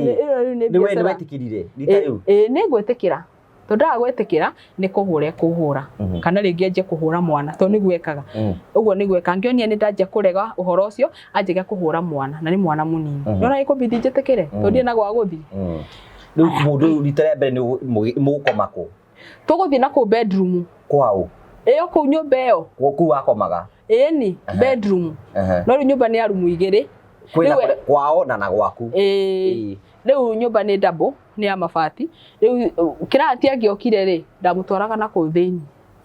Nĩ wetĩkirire rita rĩu? Nĩ ngwĩtĩkĩra. Tondu ndagwĩtĩkĩra nĩ kũhũra kũhũra kana rĩngĩ anjie kũhũra mwana to nĩ gwekaga. Ũguo nĩ gweka ngĩonia nĩ ndanjia kũrega ũhoro ũcio anjia kũhũra mwana na nĩ mwana mũnini. Nona ĩkũbithi njĩtĩkĩre tondũ na gwa gũthiĩ. Rĩu mũndũ rita rĩa mbere nĩ mũgũkoma kũ? Tũgũthiĩ na kũ bedroom. Kwao? Ĩyo kũu nyũmba ĩyo. Kũu wakomaga? Ni bedroom. No rĩu nyũmba nĩ ya rumu igĩrĩ. Kwao na gwaku? Rĩu nyũmba nĩ double nĩ ya mabati. Rĩu kĩrati angĩokire rĩ ndamũtwaraga na kũu thĩinĩ.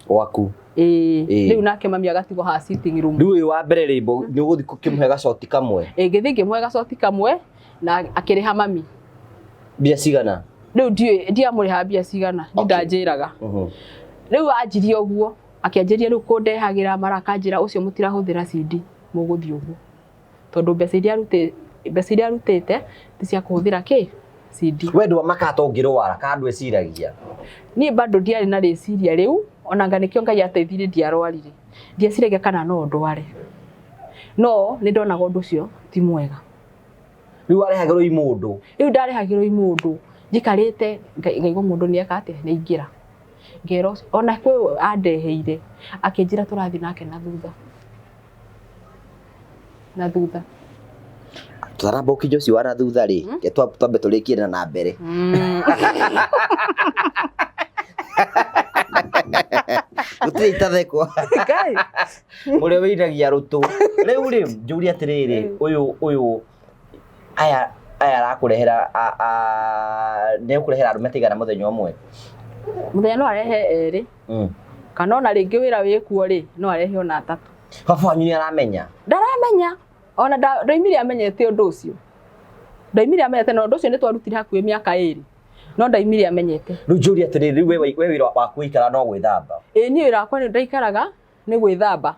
Gwaku? Rĩu nake mami agatigwo ha sitting room. Rĩu wa mbere rĩ nĩ ũgũthiĩ kũmũhe gacoti kamwe? Ngĩthiĩ ngĩmũhe gacoti kamwe na akĩrĩha mami. Mbia cigana? Rĩu ndiamũrĩha mbia cigana nĩ ndanjĩraga. Rĩu anjirie ũguo akĩanjĩria rĩu kũndehagĩra marakanjĩra ũcio mũtirahũthĩra CD mũgũthiĩ ũguo. Tondũ mbeca iria arutĩte ti cia kũhũthĩra CD. We ndwa makata ũngĩrwara kana ndwĩciragia? Niĩ bado ndiarĩ na rĩciria rĩu ona anga nĩkĩo Ngai ateithirie ndiarwarire. Ndieciragia kana no ndware. No nĩ ndonaga ũndũ ũcio ti mwega. Rĩu arehagĩrwo i mũndũ? Rĩu ndarehagĩrwo i mũndũ. Njikarĩte ngaigua mũndũ nĩ eka atĩa nĩ ingĩra. Ngero ona kwĩ andeheire akĩnjĩra tũrathiĩ nake na thutha. Twaramba ũkĩnja ũcio wa na thutha rĩ twambe tũrĩkie na mbere. Gũtirĩ itathekwo. Mũrĩa wĩiragia rũtũ. Rĩu rĩ njũria atĩrĩrĩ ũyũ aya arakũrehera nĩ ũkũrehera arũme atigana mũthenya ũmwe? Mũthenya no arehe erĩ. Kana ona rĩngĩ wĩra wĩkuo rĩ no arehe ona atatũ. Baba wanyu nĩ aramenya? Ndaramenya. Ona ndoimire amenyete ũndũ ũcio. Ndoimire amenyete na ũndũ ũcio nĩ twarutire hakuhĩ mĩaka 2. No ndoimire amenyete. Rĩu njũria atĩrĩrĩ we wĩra waku ikara no gwĩthamba? Niĩ wĩra wakwa nĩ ndaikaraga nĩ gwĩthamba.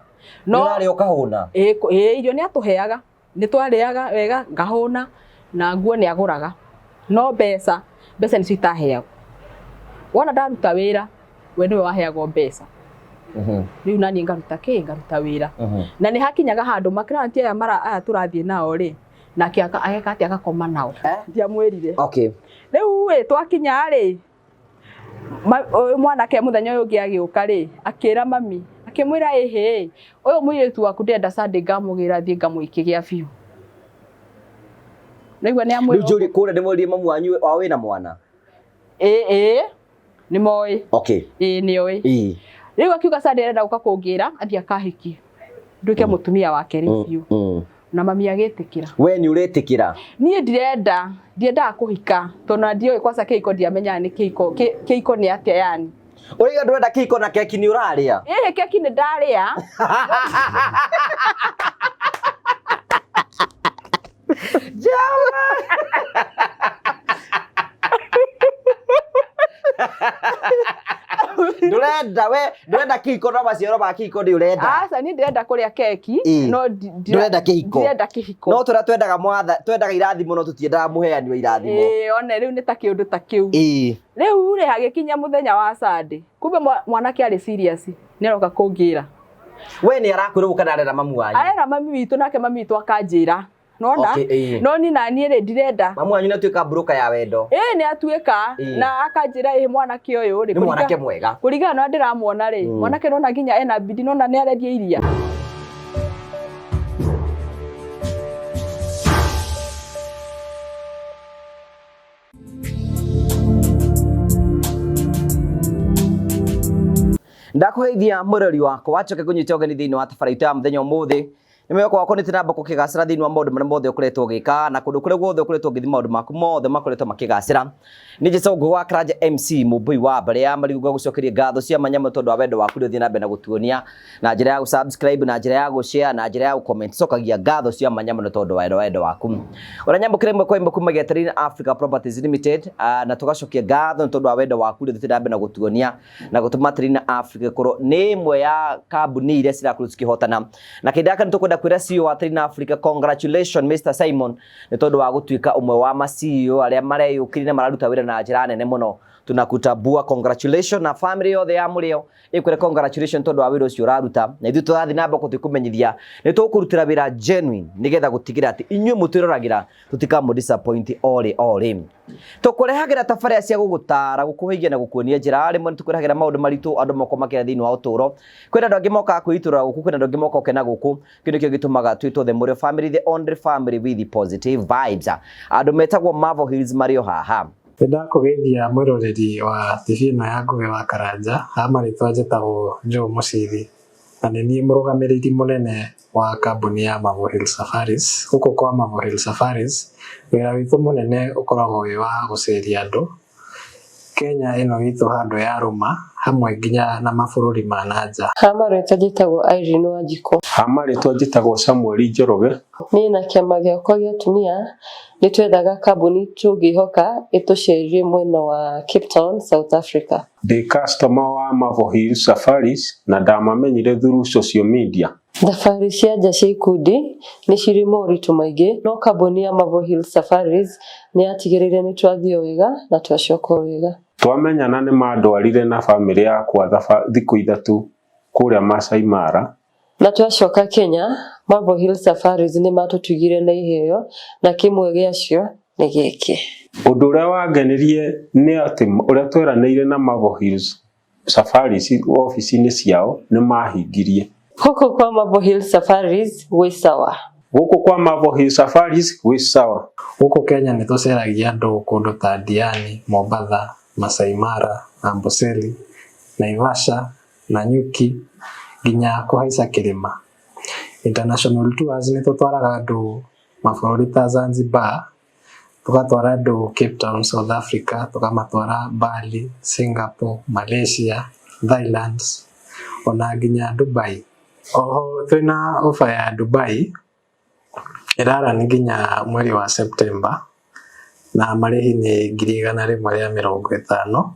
No arĩ ũkahũna? Irio nĩ atũheaga. Nĩ twarĩaga wega ngahũna na nguo nĩ agũraga. No mbeca nĩcio itaheagwo. Wona ndaruta wĩra we nĩwe waheagwo mbeca. Rĩu nani ngaruta wĩra. Na nĩ hakinyaga handũ makranti aya tũrathiĩ nao rĩ nake ageka atĩ agakoma nao. Ndiamwĩrire. Rĩu twakinya rĩ mwanake mũthenya ũyũ ũngĩ agĩũka rĩ akĩra mami akĩmwĩra ũyũ mũirĩtu waku ndenda Sunday ngamũgĩra thiĩ ngamũikĩgia biũ. Rĩu nĩ amwĩra. Rĩu njũri kũrĩa ndĩmwĩrie mamu wanyu wao wĩna mwana? Nĩ moĩ. Nĩ oĩ. Rĩu akiuga Sunday arenda gũka kũngĩra athiĩ akahikie. Nduĩke mũtumia wake rĩu. Na mami agĩtĩkĩra. We nĩ ũretĩkĩra? Niĩ ndiendaga kũhika tondũ ndiũĩ kwanza kĩhiko ndiamenyaga nĩ kĩhiko nĩ atĩa yani. Ũrĩga ndũrenda kĩhiko na keki nĩ ũrarĩa? Keki nĩ ndarĩa. Ndũrenda kĩhiko no maciaro ma kĩhiko nĩ ũrenda? Aca niĩ ndĩrenda kũrĩa keki no ndĩrenda kĩhiko. No tũrĩa twendaga irathimo no tũtiendaga mũheani wa irathimo. One rĩu nĩ ta kĩũndũ ta kĩu. Rĩu rĩ hagĩkinya mũthenya wa Sunday kumbe mwanake arĩ serious nĩ aroka kũngĩra. We nĩ arakwĩra kana arera mamu wanyu? Arera mami witũ nake mami witũ akanjĩra. Nona no ni naniĩ rĩ ndirenda. Mamu wanyu nĩ atuĩka broker ya wendo? Nĩ atuĩka na akanjĩra mwanake ũyũ rĩ. Nĩ mwanake mwega. Kũringana na ndĩramuona rĩ mwanake nona nginya ena bidi nona nĩ arendia iria. Ndakuheithia mũrori wakwa wacoke kũnyita ũgeni thĩinĩ wa tabarĩra ya mũthenya ũmũthĩ. Nĩmwĩhoko wakwa nĩ tĩnamba kũkĩgacĩra thĩinĩ wa maũndũ marĩa mothe ũkoretwo ũgĩka na kũndũ kũrĩa guothe ũkoretwo ũgĩthiĩ maũndũ maku mothe makoretwo makĩgacĩra. Nĩ Jesũ wa Karanja MC mũmbui wa mbere ya marigũ gũcokeria ngatho cia manyamũ tondũ wa wendo waku ũthiĩ na mbere na gũtuonia na njĩra ya gũsubscribe na njĩra ya gũshare na njĩra ya gũcomment. Cokagia ngatho cia manyamũ tondũ wa wendo waku. Ũranyamũkĩra imwe kwa imwe kuma Geterina Africa Properties Limited na tũgacokia ngatho tondũ wa wendo waku ũthiĩ na mbere na gũtuonia na gũtũma Geterina Africa korwo nĩ imwe ya kambuni iria cirakorwo cikĩhotana. Na kĩndaka nĩ tũkwenda kwira CEO wa Trina Africa, congratulations Mr Simon ni tondu wa gutuika umwe wa ma CEO aria mareyukiri na mararuta wira na njira nene muno. Tunakutabua, congratulations na family yothe ya murio ikwire congratulations tondu wa wira ucio uraruta na ithu turathi namba gutikumenyithia ni tukurutira wira genuine nigetha gutigira ati inyuĩ mutwiroragira tutikamu disappoint ole tukurehagira tafaria cia gugutara gukuhigia na gukuonia njira rimwe tukurehagira maundu maritu andu moko makira thiini wa uturo kwina andu angi moka kwitura guku kwina andu angi moka ukena guku kindu kio gitumaga twitwo the Murio family, the only family with the positive vibes. Andu metagwo Marvel Hills Mario haha. Ndakugeithia mwiroreri wa TV ino ya Ngugi wa Karanja, amaritwa njitagwo Joe Mucithi na ni nie murugamiriri munene wa kambuni ya Marvel Hills Safaris. Guku kwa Marvel Hills Safaris wira witu munene ukoragwo wi wa guceria andu Kenya ino witu handu ya ruma hamwe nginya na mabururi ma nanja. Amaritwa njitagwo Irene Wanjiko. Amaritwa njitagwo Samuel Njoroge. Ni na kiama giakwa gia atumia ni twethaga kambuni tungihoka itucerie mwena wa Cape Town, South Africa. The customer wa Marvel Hills Safaris na ndamamenyire through social media. Thabarĩ cia nja cia ikundi nĩ cirĩ moritũ maingĩ, no kambuni ya Marvel Hills Safaris nĩ yatigĩrĩire nĩ twathio wega na twacoka wega. Twamenyana nĩ mandwarire na family yakwa thikũ ithatu kũrĩa Masai Mara. Na twacoka Kenya, Marvel Hills Safaris nĩ matũtugire na iheo na kimwe gĩacio nĩ gĩkĩ. Ũndũ ũrĩa wangenirie nĩ atĩ ũrĩa tweranĩire na Marvel Hills Safaris ofici-inĩ ciao nĩ mahingirie. Huko kwa Marvel Hills Safaris gwĩ sawa. Guku kwa Marvel Hills Safaris gwĩ sawa. Guku Kenya nĩ tuceragia andu kundu ta Diani, Mombasa, Masai Mara, Amboseli, Naivasha, Nanyuki nginya kuhaica kirima. International tours nĩ tutwaraga andu mabũrũri ta Zanzibar, tugatwara andu Cape Town, South Africa, tukamatwara Bali, Singapore, Malaysia, Thailand ona nginya Dubai. Oho twina ofa ya Dubai irara nginya mweri wa September na marihi ni $150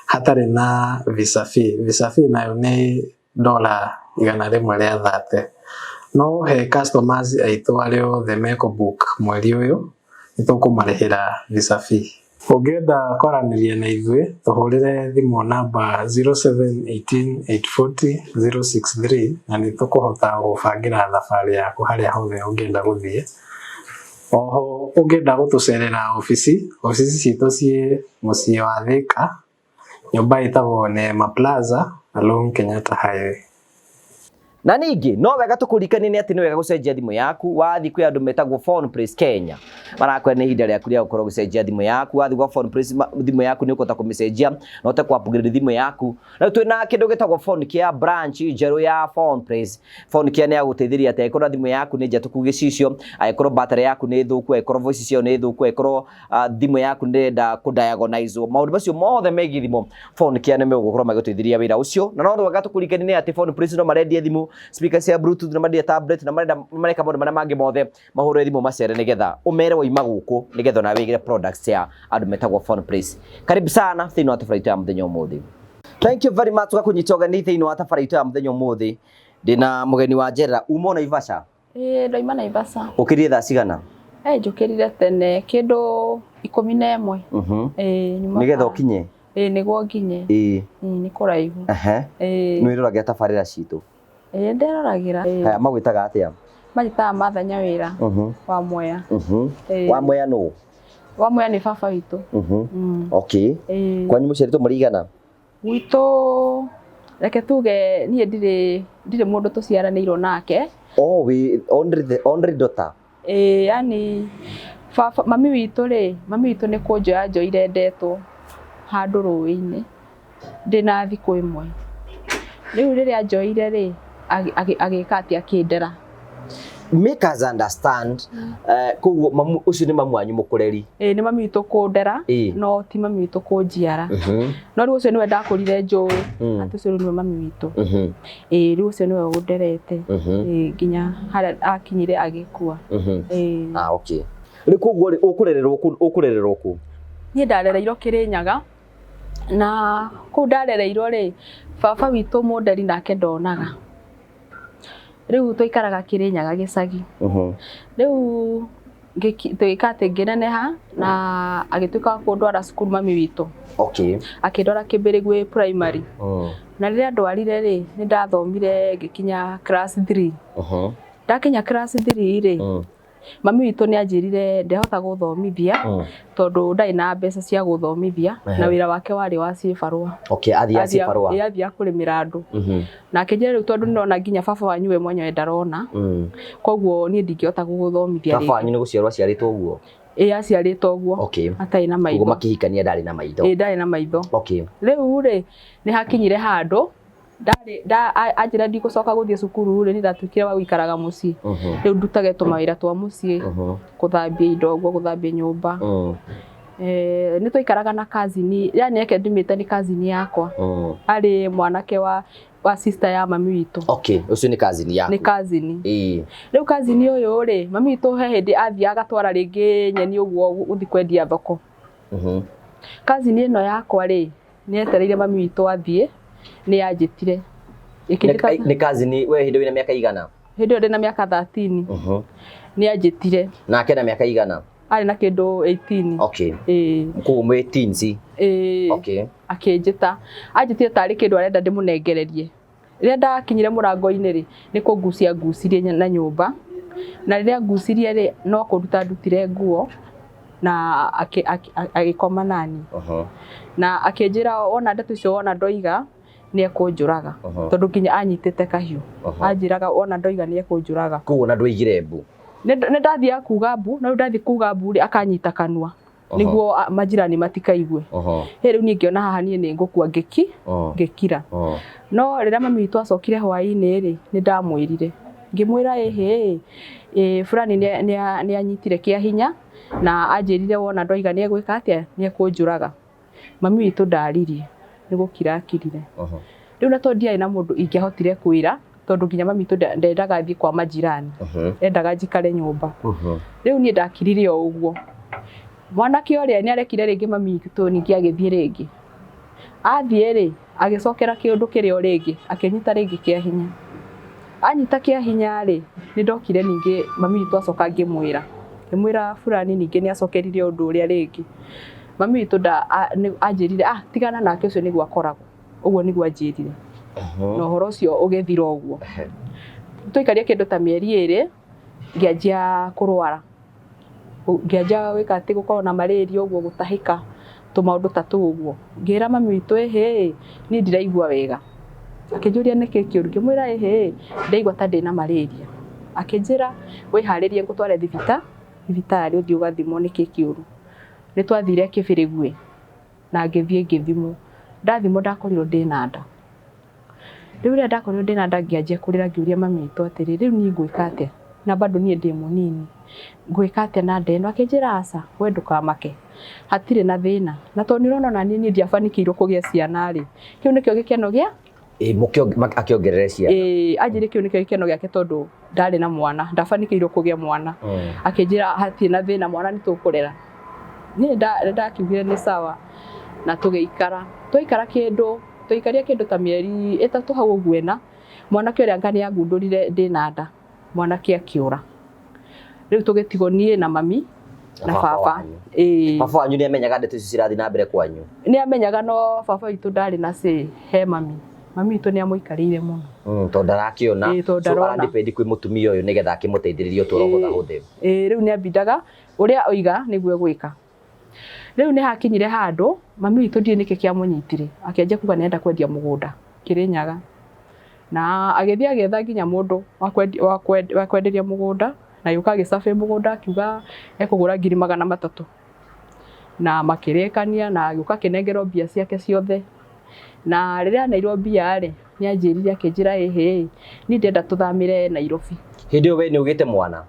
hatari na visa fee. Visa fee nayo ni $130. No he customers aitu ario the make book mweri uyu nitukumarihira visa fee. Ungenda kwaraniria na ithuĩ tuhurire thimu namba 0718840063 na nitukuhota gubangira thabarĩ yaku haria hothe ungenda guthie. Oho ungenda gutucerera ofici citu ci muciĩ wa Thika, nyumba itagwo Neema Plaza along Kenyatta Highway. Na ningi no wega tukurikanie ni ati ni wega gucenjia thimu yaku wathi kwi andu metagwo Phone Place Kenya marakwenda ihinda rĩa kuria gukorwo gucenjia thimu yaku wathi kwa Phone Place thimu yaku ni ukota kumicenjia no te kwa upgrade thimu yaku na twina kindu gitagwo Phone Care branch njeru ya Phone Place. Phone Care ni aguteithiria ate ikora thimu yaku ni njatu kugicio aikoro battery yaku ni thuku aikoro voice cio ni thuku aikoro thimu yaku ni nda ku diagonalize maundu macio mothe megiĩ thimu Phone Care ni megukorwo magĩteithiria wĩra ucio na no wega tukurikanie ni ati Phone Place no marendia thimu speaker cia bluetooth na marendia tablet na mareka maundu maria mangi mothe mahũre thimu macere nigetha umere waima guku nigetha na wigire products ya andu metagwo Phone Place. Karibu sana thĩinĩ wa tabarĩra ya mũthenya ũmũthĩ. Thank you very much kwa kunyitogani thĩinĩ wa tabarĩra ya mũthenya ũmũthĩ. Ndina mugeni wa njera uma Naivasha. Ndoima Naivasha. Ukirie thaa cigana? Njukirire tene kindu 11. Nigetha ukinye? Niguo nginye. Ni kuraihu. Nĩwĩroragia tabarĩra citũ? Nderoragira. Haya magwĩtaga atĩa? Magĩtaga Mathanya wĩra wa Mwea. Wa Mwea nũ? Wa Mwea ni baba witũ. Okay. Kwanyu mũciarĩtwo mũrigana? Witũ reke tuge niĩ ndirĩ mũndũ tũciaranĩirwo nake. Oh, we only daughter. Yani mami witũ nĩ kũnjoya njoire ndetwo handũ rũĩ-inĩ ndĩna thikũ ĩmwe. Rĩu rĩrĩa njoire agĩka atĩ akĩndera. Make us understand koguo mamu ucio ni mamu wanyu mũkũreri? Ni mami witũ kũndera no ti mami witũ kũnjiara. No rĩu ũcio nĩwe ndakũrire njũĩ atĩ ũcio nĩwe mami witũ. Rĩu ũcio nĩwe ũnderete nginya harĩa akinyire agĩkua. Okay. Rĩu koguo ũkũrererwo kũ? Niĩ ndarereirwo Kĩrĩnyaga na kũu ndarereirwo baba witũ mũnderi nake ndonaga. Riu twaikaraga Kirinyaga gicagi. Riu tuikate ngeneneha na agituika wa kundwara cukuru mami witu. Okay. Akindwara Kĩmbĩrĩgwi primary. Na rĩrĩa ndwarire rĩ nĩ ndathomire ngikinya class 3. Ndakinya class 3 rĩ mami witu nĩ anjirire ndehota guthomithia tondu ndai na mbeca cia guthomithia na wira wake wari wa cibarua. Okay, athia cibarua. Athia kurimira andu. Na akĩnjĩra rĩu tondu nĩrona nginya baba wanyu we mwenyewe ndarona. Koguo niĩ ndingĩhota guguthomithia rĩngĩ. Baba wanyu nĩ gũciarwo aciarĩtwo ũguo? Aciarĩtwo ũguo. Okay. Atarĩ na maitho. Ũguo makĩhikania ndarĩ na maitho. Ndarĩ na maitho. Okay. Rĩu rĩ nĩ hakinyire handũ anjĩra ndigũcoka gũthiĩ cukuru rĩ nĩ ndatuĩkire wa gũikaraga mũciĩ. Rĩu ndutage tũmawĩra twa mũciĩ, gũthambia indo ũguo, gũthambia nyũmba. Nĩ twaikaraga na cousin, yani yake ndimĩte nĩ cousin yakwa. Arĩ mwanake wa sister ya mami witũ. Okay, ũcio nĩ cousin yaku? Nĩ cousin. Rĩu cousin ũyũ rĩ mami witũ he hĩndĩ athiaga agatwara rĩngĩ nyeni ũguo gũthiĩ kwendia thoko. Cousin ĩno yakwa rĩ nĩ etereire mami witũ athiĩ nĩ yanjĩtire. Nĩ cousin we hĩndĩ wĩna mĩaka igana? Hĩndĩ ĩyo ndĩna mĩaka 13. Nĩ yanjĩtire. Nake na mĩaka igana? Arĩ na kĩndũ 18. Okay. Kũu mwĩ teens? Okay. Akĩnjĩta. Anjĩtire tarĩ kĩndũ arenda ndĩmũnengererie. Rĩrĩa ndakinyire mũrango-inĩ rĩ nĩ kũngucia ngucirie na nyũmba. Na rĩrĩa ngucirie rĩ no kũruta ndutire nguo na agĩkoma nani. Na akĩnjĩra wona ndeto icio wona ndoiga nĩ ekũnjũraga tondu nginya anyitĩte kahiũ. Anjĩraga wona ndoiga nĩ ekũnjũraga. Koguo na ndũigire mbu? Nĩ ndathiaga kuga mbu na rĩu ndathiĩ kuga mbu rĩ akanyita kanua niguo majirani matikaigue. Rĩu niĩ ngĩona haha niĩ nĩ ngũkua ngĩkira. No rĩrĩa mami witũ acokire hwaĩ-inĩ rĩ nĩ ndamwĩrire ngĩmwĩra fulani nĩ anyitire kĩa hinya na anjĩrire wona ndoiga nĩ egwĩka atĩa nĩ ekũnjũraga. Mami witũ ndaririe nĩ gũkira akirire. Rĩu na tondu ndiarĩ na mũndũ ingĩahotire kwĩra tondu nginya mami witũ ndendaga thiĩ kwa majirani. Endaga njikare nyũmba. Rĩu niĩ ndakirire o ũguo. Mwanake ũrĩa nĩ arekire rĩngĩ mami witũ ningĩ agĩthiĩ rĩngĩ. Athiĩ rĩ agĩcokera kĩũndũ kĩrĩa o rĩngĩ akĩnyita rĩngĩ kĩa hinya. Anyita kĩa hinya rĩ nĩ ndokire ningĩ mami witũ acoka ngĩmwĩra fulani ningĩ nĩ acokerire ũndũ ũrĩa rĩngĩ. Mami witũ anjĩrire tigana nake ũcio nĩguo akoragwo. Ũguo nĩguo anjĩrire. Na ũhoro ũcio ũgĩthira ũguo. Twaikaria kĩndũ ta mĩeri 2 ngĩanjia kũrwara. Ngĩanjia gwĩka atĩ gũkorwo na malaria ũguo gũtahĩka tũmaũndũ ta tũu ũguo. Ngĩra mami witũ niĩ ndiraigua wega. Akĩnjũria nĩkĩ kĩũru ngĩmwĩra ndaigua ta ndĩ na malaria. Akĩnjĩra wĩharĩrie ngũtware thibitarĩ ũthiĩ ũgathimwo nĩkĩ kĩũru. Nĩ twathire Kĩbĩrĩgwi na ngĩthiĩ ngĩthimwo. Ndathimwo ndakorirwo ndĩ na nda. Rĩu rĩrĩa ndakorirwo ndĩ na nda ngĩanjia kũrĩra ngĩũria mami witũ atĩrĩ rĩu niĩ ngwĩka atĩa na bado niĩ ndĩ mũnini. Ngwĩka atĩa na nda ĩno? Akĩnjĩra aca we ndũkamake. Hatirĩ na thĩna. Na tondũ nĩũrona ona niĩ ndiabanikĩirwo kũgĩa ciana rĩ. Kĩu nĩkĩo gĩkeno gĩa akĩongerera ciana. Anjĩrĩ kĩu nĩkĩo gĩkeno gĩake tondũ ndarĩ na mwana, ndabanikĩirwo kũgĩa mwana. Akĩnjĩra hatirĩ na thĩna mwana nĩ tũkũrera. Niĩ ndakiugire nĩ sawa na tũgĩikara. Twaikaria kĩndũ ta mĩeri 3 hau ũguo ena. Mwanake ũrĩa anga nĩ angundũrire ndĩ na nda. Mwanake akĩũra. Rĩu tũgĩtigwo niĩ na mami na baba. Baba wanyu nĩ amenyaga ndeto icio cirathiĩ na mbere kwanyu? Nĩ amenyaga no baba witũ ndarĩ na he mami. Mami witũ nĩ amũikarĩire mũno. Tondũ ndarakĩona so arandĩpendi kwĩ mũtumia ũyũ nĩgetha akĩmũteithĩrĩrie ũtũũro hũthahũthĩ. Rĩu nĩ ambindaga ũrĩa oiga nĩguo egwĩka. Rĩu nĩ hakinyire handũ mami witũ ndiĩ nĩkĩ kĩamũnyitire. Akĩanjia kuga nĩenda kwendia mũgũnda Kĩrĩnyaga. Na agĩthiĩ agĩetha nginya mũndũ wa kwenderia mũgũnda na yuka agĩcabe mũgũnda akiuga ekũgũra 300,000. Na makĩrĩkania na yuka akĩnengerwo mbia ciake ciothe. Na rĩrĩa aneirwo mbia rĩ nĩ anjĩrire akĩnjĩra niĩ ndĩrenda tũthamĩre Nairobi. Hĩndĩ ĩyo we nĩ ũgĩte mwana?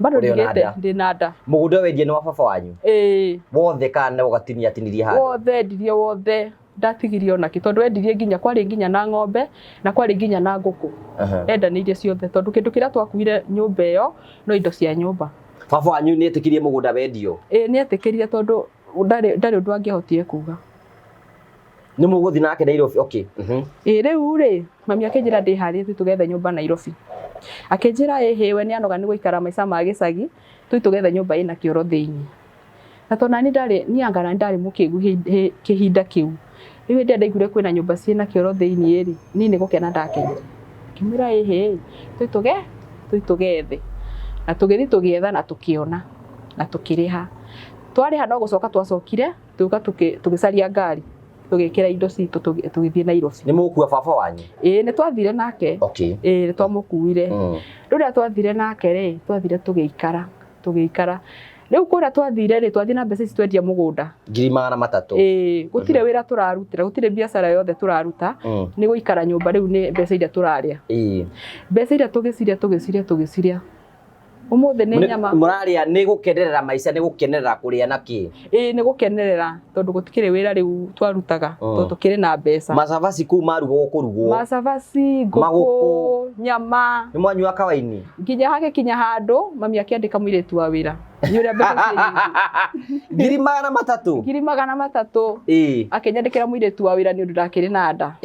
Bado ndĩ na nda. Mũgũnda wendia nĩ wa baba wanyu? Wothe kana ũgatinirie handũ? Wothe ndirie wothe. Ndatigirie ona kĩ tondũ endirie nginya kwarĩ nginya na ng'ombe na kwarĩ nginya na ngũkũ. Endanĩirie ciothe tondũ kĩndũ kĩrĩa twakuire nyũmba ĩyo no indo cia nyũmba. Baba wanyu nĩ etĩkirie mũgũnda wendio? Nĩ etĩkirie tondũ ndarĩ ũndũ angĩahotire kuga. Nĩ mũgũthiĩ nake Nairobi? Okay. Rĩu rĩ mami akĩnjĩra ndĩharĩrie tũgethe nyũmba Nairobi. Akenjira we ni anoga ni guikara maica ma gicagi tugetha nyumba ina kioro thiini na tona ni angana ndari mukigu kihinda kiu riu ndi ndaigure kwina nyumba ciina kioro thiini ri ni gukena ndakenya kimira tugethe na tugithi tugietha na tukiona na tukiriha twariha no gucoka twacokire tuka tugicaria ngari tugikira indo citu tugithie Nairobi. Ni mukua baba wanyu? Ni twathire nake. Okay. Ni twamukuire. Riu twathire nake ri twathire tugiikara. Riu kuria twathire ri twathie na mbeca ici twendia mugunda 300. gutire wira turarutira gutire biacara yothe turaruta ni guikara nyumba riu ni mbeca iria turaria. Mbeca iria tugiciria umuthi ni nyama muraria ni gukenerera maica ni gukenerera kuria naki ni gukenerera tondu gutikire wira riu twarutaga tondu tukire na mbeca. Macavaci ku marugo kurugwo macavaci nguku nyama ni mwanyua kawaini nginya hage kinya handu mami akiandika muiretu wa wira ni uria mbeca ciĩ 300 akinyandikira muiretu wa wira ni undu ndakiri na nda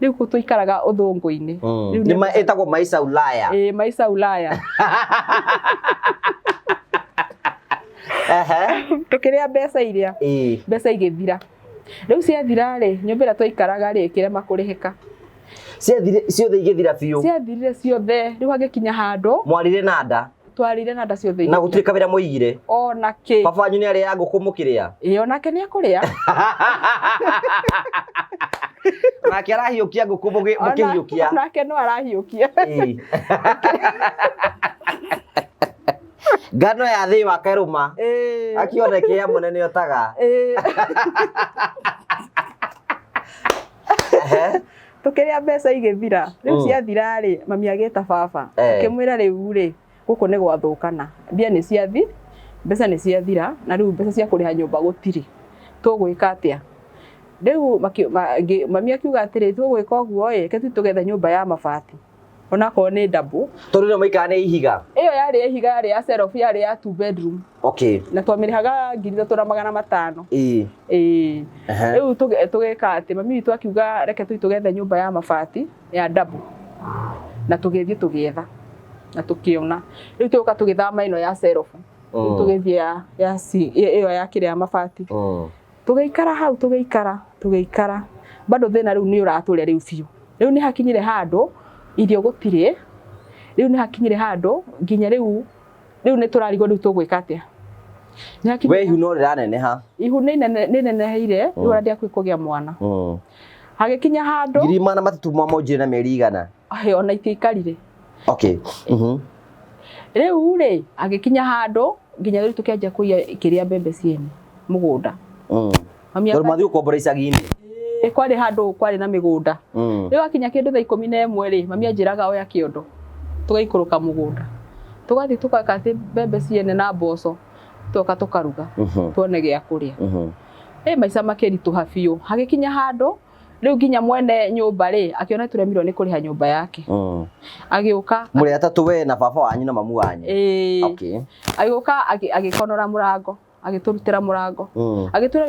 riu tuikaraga uthungu-ini ni etagwo maica Ulaya maica Ulaya tukiria mbeca iria mbeca igithira riu ciathira ri nyumba ira twaikaraga ri kirema kurihika ciothe igithira biu ciathirire ciothe riu hagikinya handu mwarire na nda twarire na nda ciothe na gutirika wira muigire onake baba wanyu ni aria nguku mukiria onake ni akuria nake arahiukia nguku mukihiukia onake no arahiukia ngano ya thi wa keruma akionekea munene otaga tukiria mbeca igithira riu ciathira ri mami agita baba akimwira riu ri guku ni gwathukana mbia ni ciathi mbeca ni ciathira na riu mbeca cia kuriha nyumba gutiri tugwika atia riu mami akiuga atiri tugwika uguo ke tugethe nyumba ya mabati ona ko ni double torire maikara ni ihiga iyo yari ihiga yari ya self yari ya 2 bedroom na twamirihaga 3,500 riu tugeka ati mami witu akiuga reke tugethe nyumba ya mabati ya double na tugethie tugetha na tukiona riu tuka tugithama ino ya self tugethia ya iyo ya kire ya mabati tugeikara hau tugeikara bado thina riu ni uraturia riu fiu riu ni hakinyire handu irio gutire riu ni hakinyire handu nginya riu ni turarigo riu tugwika atia we ihu no riraneneha ihu ni neneheire riu aradia kugia mwana hagikinya handu 300 mwanjire na mieri igana ona itikarire riu ri agikinya handu nginya riu tukianjia kuia kiria mbembe ciene mugunda tor mathi ukombora icagi-ini kwari handu kwari na migunda riu akinya kindu thaa 11 ri mami anjiraga oya kiondo tugaikuruka mugunda tugathi tukakati mbembe ciene na mboco tuka tukaruga tuone gia kuria maica makirituha biu hagikinya handu riu nginya mwene nyumba ri akiona turemirwo ni kuriha nyumba yake agiuka muri atatu we na baba wanyu na mamu wanyu agiuka agikonora murango agiturutira murango agitura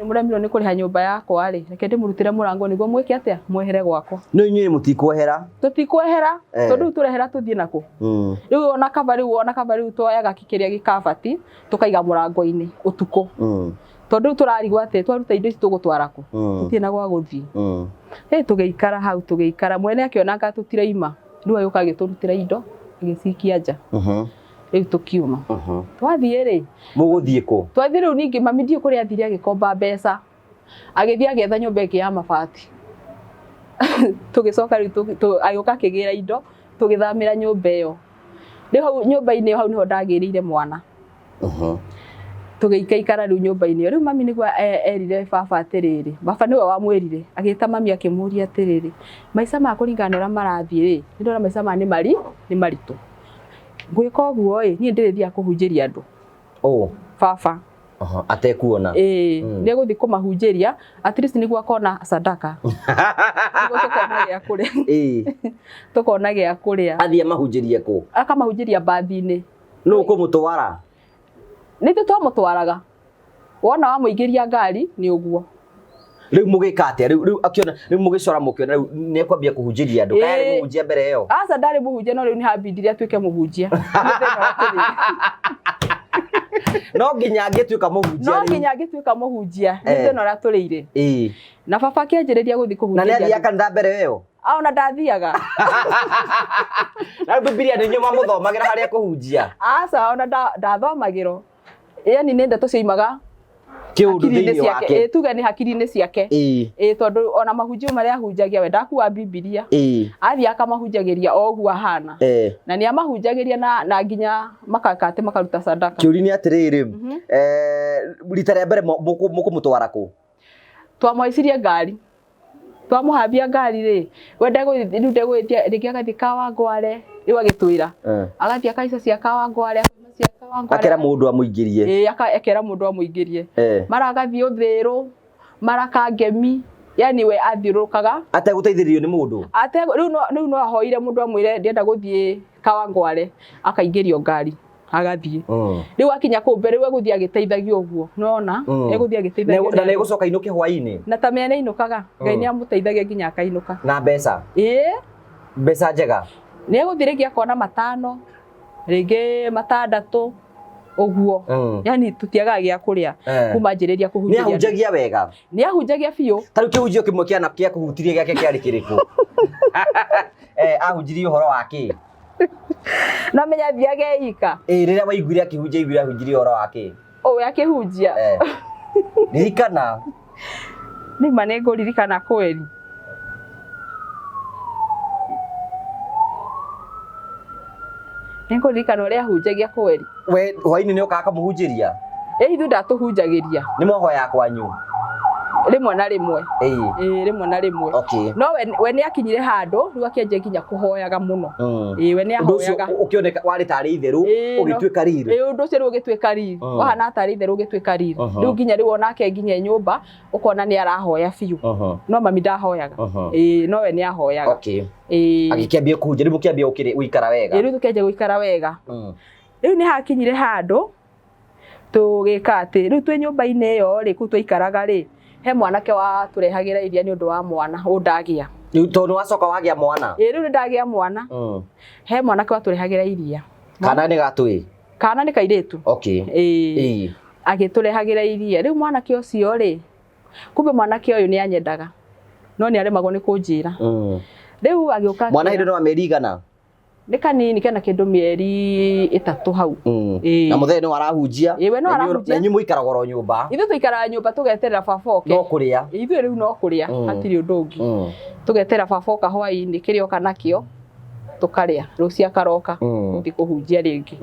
muremirwo ni kuriha nyumba yakwa ri reke ndimurutire murango niguo mwike atia mwehere gwakwa no inyuĩ mutikwehera tutikwehera tondu turehera tuthie naku riu ona kaba riu twoyaga kikiria gikabati tukaiga murango-ini utuku tondu turarigwa ati twaruta indo ici tugutwaraku tutie na gwa guthii tugeikara hau tugeikara mwene akiona anga tutiraima riu ayuka agiturutira indo agicikia nja riu tukiuma twathie ri muguthie ku twathie riu ningi mami ndie kuria athire agikomba mbeca agithie agetha nyumba ingi ya mabati tugicoka riu ayuka akigira indo tugithamira nyumba iyo riu nyumba-ini hau niho ndagirire mwana tugeikaikara riu nyumba-ini riu mami niguo erire baba atiriri baba niwe wamwirire agita mami akimuria atiriri maica ma kuringana uria marathie ri ndona maica ma ni maritu gwika uguo ni ndirithia kuhunjiria andu baba atekuona ni guthi kumahunjiria at least niguo akona sadaka niguo tukona gia kuria tukona gia kuria athie mahunjirie ku akamahunjiria bathi-ini no kumutwara ni twamutwaraga wona wamuingiria ngari ni uguo Riu mugika atia riu akiona riu mugicora mukiona riu ni ekwambia kuhunjiria andu kaya muhunjia mbere yo asa ndari muhunjia no riu ni habindire atuike muhunjia no nginya angituika muhunjia no nginya angituika muhunjia ni thina ria turire na baba kianjiriria guthi kuhunjia na ni athia kanitha mbere yo ona ndathiaga na Biblia ni nyuma muthomagira haria kuhunjia asa ona ndathomagiro yani ni ndeto ciimaga kiundu thiini wake tuge ni hakiri-ini ciake tondu ona mahunjio maria ahunjagia we ndakuwa Biblia athia akamahunjagiria oguo ahana na ni amahunjagiria na nginya makakate makaruta sadaka kiuri ni atiriri rita ria mbere mukumutwara ku twamoicirie ngari twamuhambia ngari ri wenda riu ndegwitia ringi agathi Kawangware riu agitwira agathi akaica cia Kawangware akera mundu amuingirie akera mundu amuingirie maragathi Uthiru marakangemi yani we athiurukaga ateguteithiririo ni mundu riu no ahoire mundu amwire ndienda guthie Kawangware akaingirio ngari agathie riu akinya ku mbere we guthie agiteithagio uguo nona eguthie agiteithagio na ne gucoka inuke hwaini na tamenya ne inukaga Ngai ni amuteithagia nginya akainuka na mbeca mbeca njega ni eguthirigia kona 5 ringi 6 uguo yani tutiaga gia kuria kuma njiriria kuhunjia ni ahunjagia wega ni ahunjagia biu taru kihunjio kimwe kiana kia kuhutiria giake kiari kiriku ahunjirie uhoro wake no menya thiage ika riria waiguire akihunjia ibira ahunjirie uhoro wake we akihunjia ririkana ni manego ririkana kweli Niko ririkana uria ahunjagia kweli we hwaini ni ukaka muhunjiria ithu ndatuhunjagiria ni mohoya kwanyu rimwe na rimwe rimwe na rimwe okay no we ni akinyire handu riu akianjia nginya kuhoyaga muno we ni ahoyaga ukioneka wari tari itheru ugituika riri undu ucio ugituika riri wahana tari itheru ugituika riri riu nginya riu onake nginya nyumba ukona ni arahoya biu no mami ndahoyaga no we ni ahoyaga okay agikiambia kuhunjia riu mukiambia uikara wega riu tukianjia guikara wega riu ni hakinyire handu tugika ati riu twi nyumba-ini iyo ri ku twaikaraga ri he mwanake wa turehagira iria ni undu wa mwana undagia riu tondu wacoka wagia mwana riu ndagia mwana he mwanake wa turehagira iria kana ni gatui kana ni kairitu okay agiturehagira iria riu mwanake ucio ri kumbe mwanake uyu ni anyendaga no ni aremagwo ni kunjira riu agiuka mwana hindu no amerigana ni kanini kana kindu mieri 3 hau na muthenya ni warahunjia we no arahunjia na nyu muikara goro nyumba ithu tuikara nyumba tugeterera baboke no kuria ithu riu no kuria hatiri undu ungi tugeterera baboka hwaini kirio kanakio tukaria rucia karoka uthi kuhunjia ringi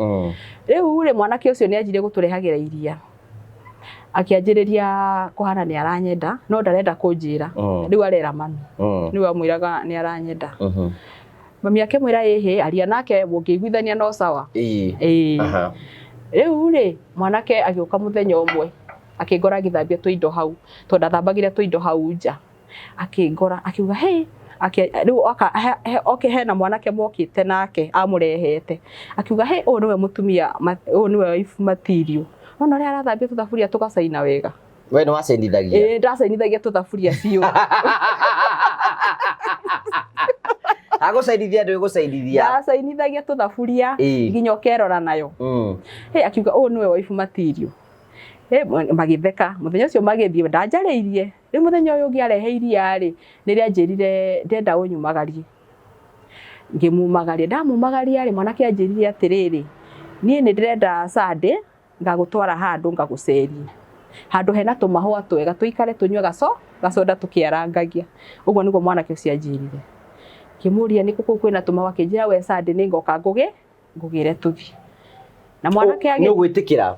riu ri mwanake ucio ni anjire guturehagira iria akianjiriria kuhana ni aranyenda no ndarenda kunjira riu arera mami riu amwiraga ni aranyenda mami yake mwira ehe aria nake mungiguithania no sawa riu ri mwanake agiuka muthenya umwe akingora githambia tuindo hau tonda thambagire tuindo hau nja akingora akiuga hey riu okay hena mwanake mokite nake amurehete akiuga hey o niwe mutumia o niwe wife material no ria arathambia tuthaburia tugacaina wega we no wacenithagia ndacenithagia tuthaburia biu agucainithia ndu igucainithia ndacenithagia tuthaburia nginya ukerora nayo akiuga o niwe wife material magitheka muthenya ucio magithie ndanjariirie ri muthenya uyu ungi arehe iria ri niria njirire ndenda unyumagarie ngimumagaria ndamumagaria ri mwanake anjirire atiriri nie ni ndirenda Sunday ngagutwara handu ngaguceria handu hena tumahua twega tuikare tunywe gacoda tukiarangagia uguo niguo mwanake ucio anjirire kimuria ni kuku kwina tumahua kinjira we Sunday ni ngoka ngugire tuthi na mwanake agi ni gwitikira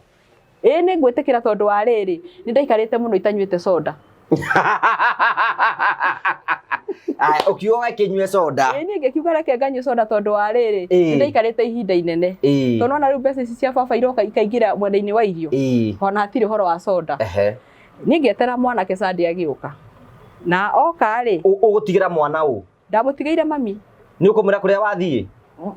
ni ngwitikira tondu wa riri ni ndaikarite muno itanyuite soda ukiuga kinywe soda ni ngikiuga reke nganywe soda tondu wa riri ni ndaikarite ihinda inene tondu ona riu mbeca ici cia baba iroka ikaingira mwenda-ini wa irio ona hatiri horo wa soda ni ngietera mwanake Sunday agiuka na oka ri ugutigira mwana u ndamutigeire mami ni ukumira kuria wathie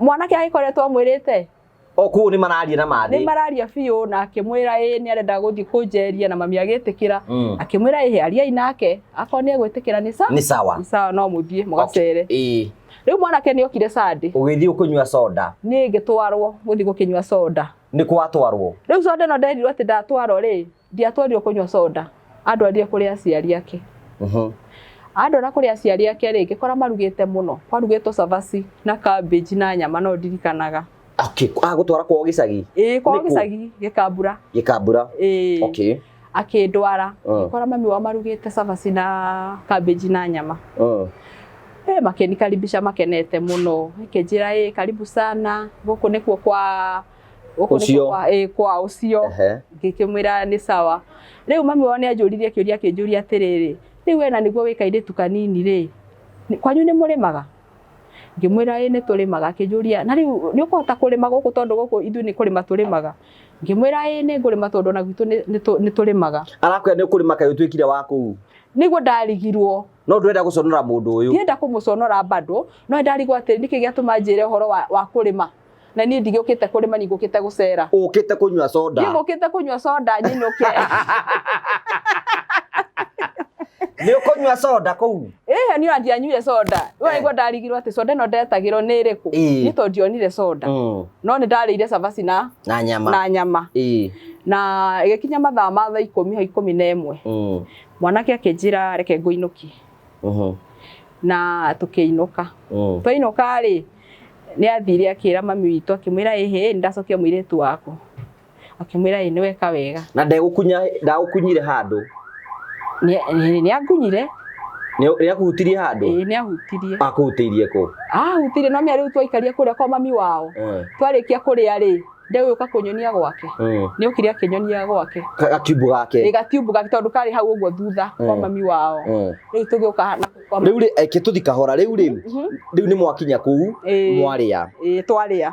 mwanake agikoretwo amwirite Oku ni mararia na mathi. Ni mararia biũ na akĩmwĩra nĩ arenda gũthiĩ kũnjeria na mami agĩtĩkĩra. Akĩmwĩra aria nake akorwo nĩ egwĩtĩkĩra ni sawa. Ni sawa. Ni sawa no mũthiĩ mũgacere. Rĩu mwanake nĩ okire Sunday. Ũgĩthiĩ ũkũnyua soda. Nĩ ngĩtwarwo gũthiĩ gũkĩnyua soda. Nĩ kwatwarwo. Rĩu soda no nderirwo atĩ ndatwarwo rĩ, ndiatwarirwo kũnyua soda. Andwarire kũrĩ aciari ake. Andwara kũrĩ aciari ake rĩ, ngĩkora marugĩte mũno. Kwarugĩtwo cabaci na cabbage na nyama no ndirikanaga. Okay, gũtwara kwa gĩcagi. Kwa gĩcagi Gĩkambura. Gĩkambura. Okay. Akĩndwara. Ngĩkora mami wao marugĩte cabaci na cabbage na nyama. Makenikaribisha makenete mũno. Akĩnjĩra karibu sana. Gũkũ nĩkuo kwa kwa ucio. Ngĩkĩmwĩra nĩ sawa. Rĩu mami wao nĩ anjũririe kĩũria akĩnjũria atĩrĩrĩ, rĩu wena nĩguo wĩ kairĩtu kanini rĩ, kwanyu nĩ mũrĩmaga? Ngĩmwĩra nĩ tũrĩmaga. Akĩnjũria na rĩu nĩ ũkũhota kũrĩma gũkũ tondũ gũkũ ithuĩ nĩ kũrĩma tũrĩmaga? Ngĩmwĩra nĩ ngũrĩma tondũ na gwitũ nĩ tũrĩmaga. Arakwenda nĩ kũrĩma kaĩ ũtuĩkire wa kũu? Nĩguo ndarigirwo. No ndwenda gũconora mũndũ ũyũ? Ndienda kũmũconora bado, no ndarigwo atĩ nĩkĩ gĩatũma njĩre ũhoro wa kũrĩma. Na niĩ ndigĩũkĩte kũrĩma nĩ ngũkĩte gũcera. Ũkĩte kũnyua soda? Niĩ ngũkĩte kũnyua soda nyinũke. Nĩ ũkũnyua soda kũu? Niĩ ndianyuire soda. Rĩu nĩguo ndarigirwo atĩ soda ĩno ndetagĩrwo nĩ ĩrĩkũ. Nĩ tondũ ndionire soda. No nĩ ndarĩire cabaci na nyama. Na ĩgĩkinya mathaa ma thaa 10:11. Mwanake akĩnjĩra reke ngũinũkie. Na tũkĩinũka. Twainũka rĩ, nĩ athire akĩra mami witũ akĩmwĩra nĩ ndacokia mũirĩtu waku. Akĩmwĩra nĩ weka wega. Na ndagũkunyire handũ? Nĩ angunyire. Nĩ akũhutirie handũ? Nĩ ahutirie. Akũhutirie kũ? Ahutirie no mĩa rĩu twaikaria kũrĩa kwa mami wao. Twarĩkia kũrĩa rĩ, ndegũka kũnyonia gwake. Nĩ okire akĩnyonia gwake. Gatiumbu gake? Gatiumbu gake tondũ karĩ hau ũguo thutha kwa mami wao. Rĩu tũgĩũka kwa rĩu rĩ tũthi kahora rĩu nĩ mwakinya kũu mwarĩa? Twarĩa.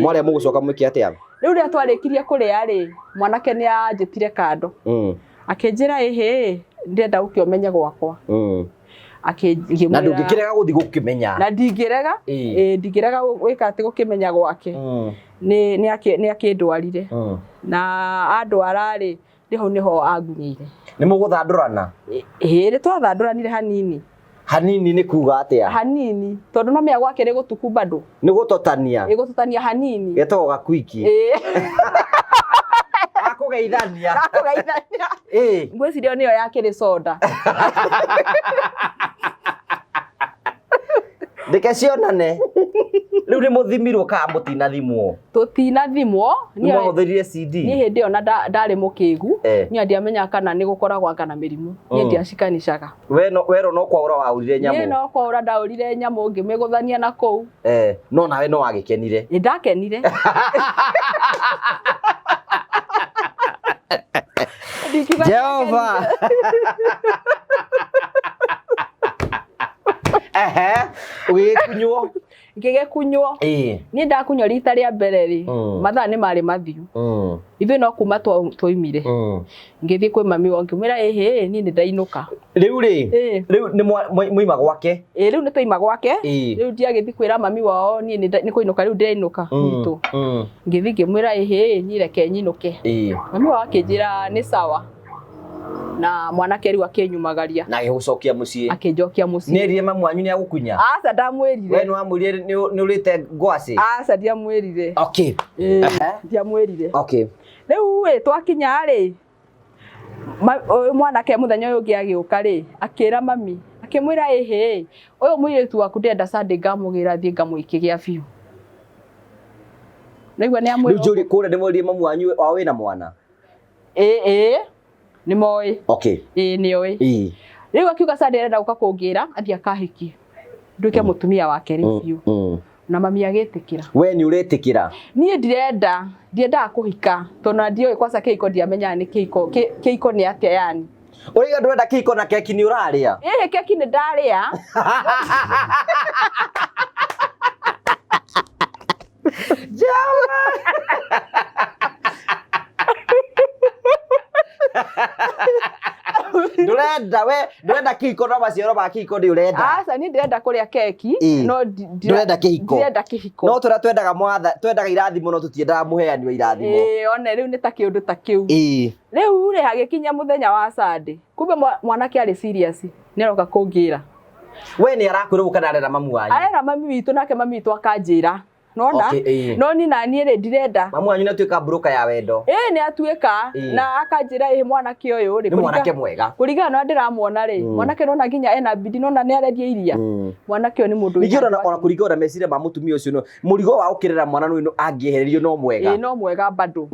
Mwarĩa mũgũcoka mwĩke atĩa? Rĩu rĩrĩa twarĩkirie kũrĩa rĩ, mwanake nĩ anjĩtire kando. Akĩnjĩra ndĩrenda gũkĩmenya gwakwa. Na ndũngĩkĩrega gũthiĩ gũkĩmenya? Na ndingĩrega. Ndingĩrega gwĩka atĩ gũkĩmenya gwake. Nĩ akĩndwarire. Na andwara rĩ, hau nĩho angunyĩire. Nĩ mũgũthandũrana? Nĩ twathandũranire hanini. Hanini nĩ kuga atĩa? Hanini. Tondũ no mĩa gwake nĩ gũtuku bado. Nĩ gũtotania? Gũtotania hanini. Getagwo gakwiki? Akũgeithania? Akũgeithania. Ngwĩciria nĩyo yakĩrĩ soda. Ndeke cionane. Rĩu nĩ mũthimirwo kana mũtinathimwo? Tũtinathimwo. Nĩ mwahũthĩrire CD? Niĩ hĩndĩ ĩyo na ndarĩ mũkĩgu. Niĩ ndiamenyaga kana nĩ gũkoragwo kana mĩrimũ. Niĩ ndiacikanishaga. Wero no kwaũra waũrire nyamũ? Niĩ no kwaũra ndaũrire nyamũ ngĩmĩgũthania na kũu. No nawe no wagĩkenire? Nĩ ndakenire. Jehova. Ũgĩkunywo? Ngĩgĩkunywo. Niĩ ndakunywo rita rĩa mbere rĩ, mathaa nĩ marĩ mathiu. Ithuĩ no kuma twoimire. Ngĩthiĩ kwĩ mami wao ngĩmwĩra niĩ nĩ ndainũka. Rĩu nĩ mwoima gwake? Rĩu nĩ twoima gwake. Rĩu ndiagĩthiĩ kwĩra mami wao niĩ nĩ kũinũka rĩu ndĩrainũka gwitũ. Ngĩthiĩ ngĩmwĩra niĩ reke nyinũke. Mami wao akĩnjĩra nĩ sawa. Na mwanake rĩu akĩnyumagaria. Na agĩgũcokia mũciĩ? Akĩnjokia mũciĩ. Nĩ erire mamu wanyu nĩ agũkunya? Aca ndamwĩrire. We nĩ wamwĩrire nĩ ũrĩte ngwacĩ? Aca ndiamwĩrire. Okay. Ndiamwĩrire. Okay. Rĩu twakinya rĩ, mwanake mũthenya ũyũ ũngĩ agĩũka rĩ, akĩra mami akĩmwĩra ũyũ mũirĩtu waku ndenda Sunday ngamũgĩra thiĩ ngamũikĩgia biũ. Rĩu nĩ njũri kũrĩa ndĩmwĩrire mamu wanyu wao wĩna mwana? Nĩ moĩ. Okay. Nĩ oĩ. Rĩu akiuga Sunday arenda gũka kũngĩra athiĩ akahikie. Nduĩke mũtumia wake rĩu biũ. Na mami agĩtĩkĩra. We nĩ ũretĩkĩra? Niĩ ndiendaga kũhika tondũ ndiũĩ kwanza kĩhiko ndiamenyaga nĩ kĩhiko nĩ atĩa yani. Ũrĩa ndwenda kĩhiko na keki nĩ ũrarĩa? Keki nĩ ndarĩa. ndurenda kiko no maciaro ma kiko ndi urenda Aca ni ndirenda kuria keki no ndurenda kihiko ndirenda kihiko no tura twendaga irathimo no tutiendaga muheani wa irathimo one riu ni ta kiundu ta kiu riu ri hagikinya muthenya wa Sunday kumbe mwanake ari serious ni aroka kungira we ni arakwira kana arera mamu wanyu arera mami witu nake mami witu akanjira nona no ni nani ri ndirenda mamu wanyu na tuika broker ya wendo ni atuika na akanjira mwanake uyu ri ni mwanake mwega kurigana no ndiramuona ri mwanake nona nginya ena bidi nona ni arendia iria mwanake ni mundu nigio ona kurigana mecire ma mutumia ucio no murigo wa ukirera mwana no angiehererio no mwega no mwega bado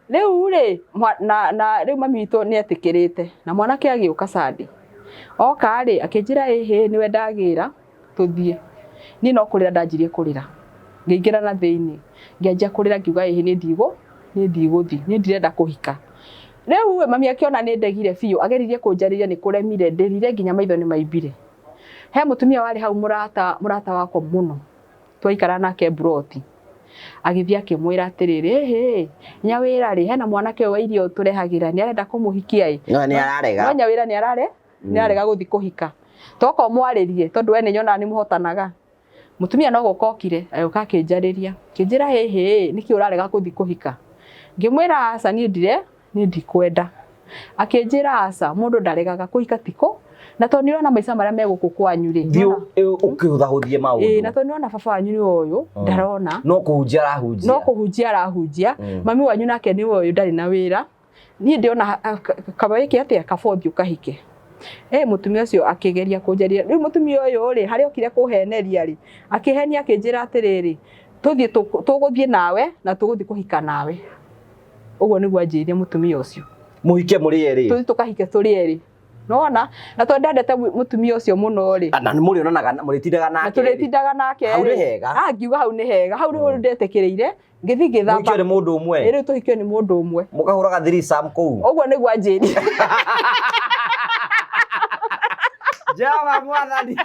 riu ri na riu mami witu ni etikirite na mwanake agiuka Sunday oka ri akinjira ni we ndagira tuthie ni no kurira ndanjirie kurira ngĩingĩra na thĩinĩ ngĩanjia kũrĩra ngiuga ni ndigũthi ni ndirenda kũhika rĩu mami akiona nĩ ndegire biũ ageririe kũnjarĩria nĩ kũremire ndĩrire nginya maitho nĩ maimbire he mũtumia warĩ hau mũrata wakwa mũno twaikara nake broti agĩthiĩ akĩmwĩra atĩrĩrĩ nyawĩra rĩ hena mwanake wa irio tũrehagĩra nĩ arenda kũmũhikia no nĩ ararega no nyawĩra nĩ ararega gũthi kũhika toko mwarĩrie tondũ we nĩ nyonaga nĩ mũhotanaga mutumia no gukokire ayoka kinjariria kinjira niki urarega kuthi kuhika ngimwira aca ni ndikwenda akinjira aca mundu ndaregaga kuhika tiko na to ni ona maica maria meguku kwanyu ri thiu ukihuthahuthie maundu na to ni ona baba wanyu ni uyu ndarona no kuhunjia arahunjia mami wanyu nake ni uyu ndari na wira ni ndiona kabaiki atia kabothi ukahike mutumia ucio akigeria kunjaria riu mutumia uyu ri hari okire kuheneria ri akihenia akinjira atiriri tuthie tuguthie nawe na tuguthie kuhika nawe uguo niguo anjirie mutumia ucio muhike muri eri tuthie tukahike turi eri nona na to ndendete mutumia ucio muno ri na muri onaga muritindaga nake na turitindaga nake hau ni hega ngiuga hau ni hega hau ri ndetekireire ngithi ngithamba muhikio ni mundu umwe riu tuhikio ni mundu umwe mukahuraga 3 sam kuu uguo niguo anjirie Java mwathani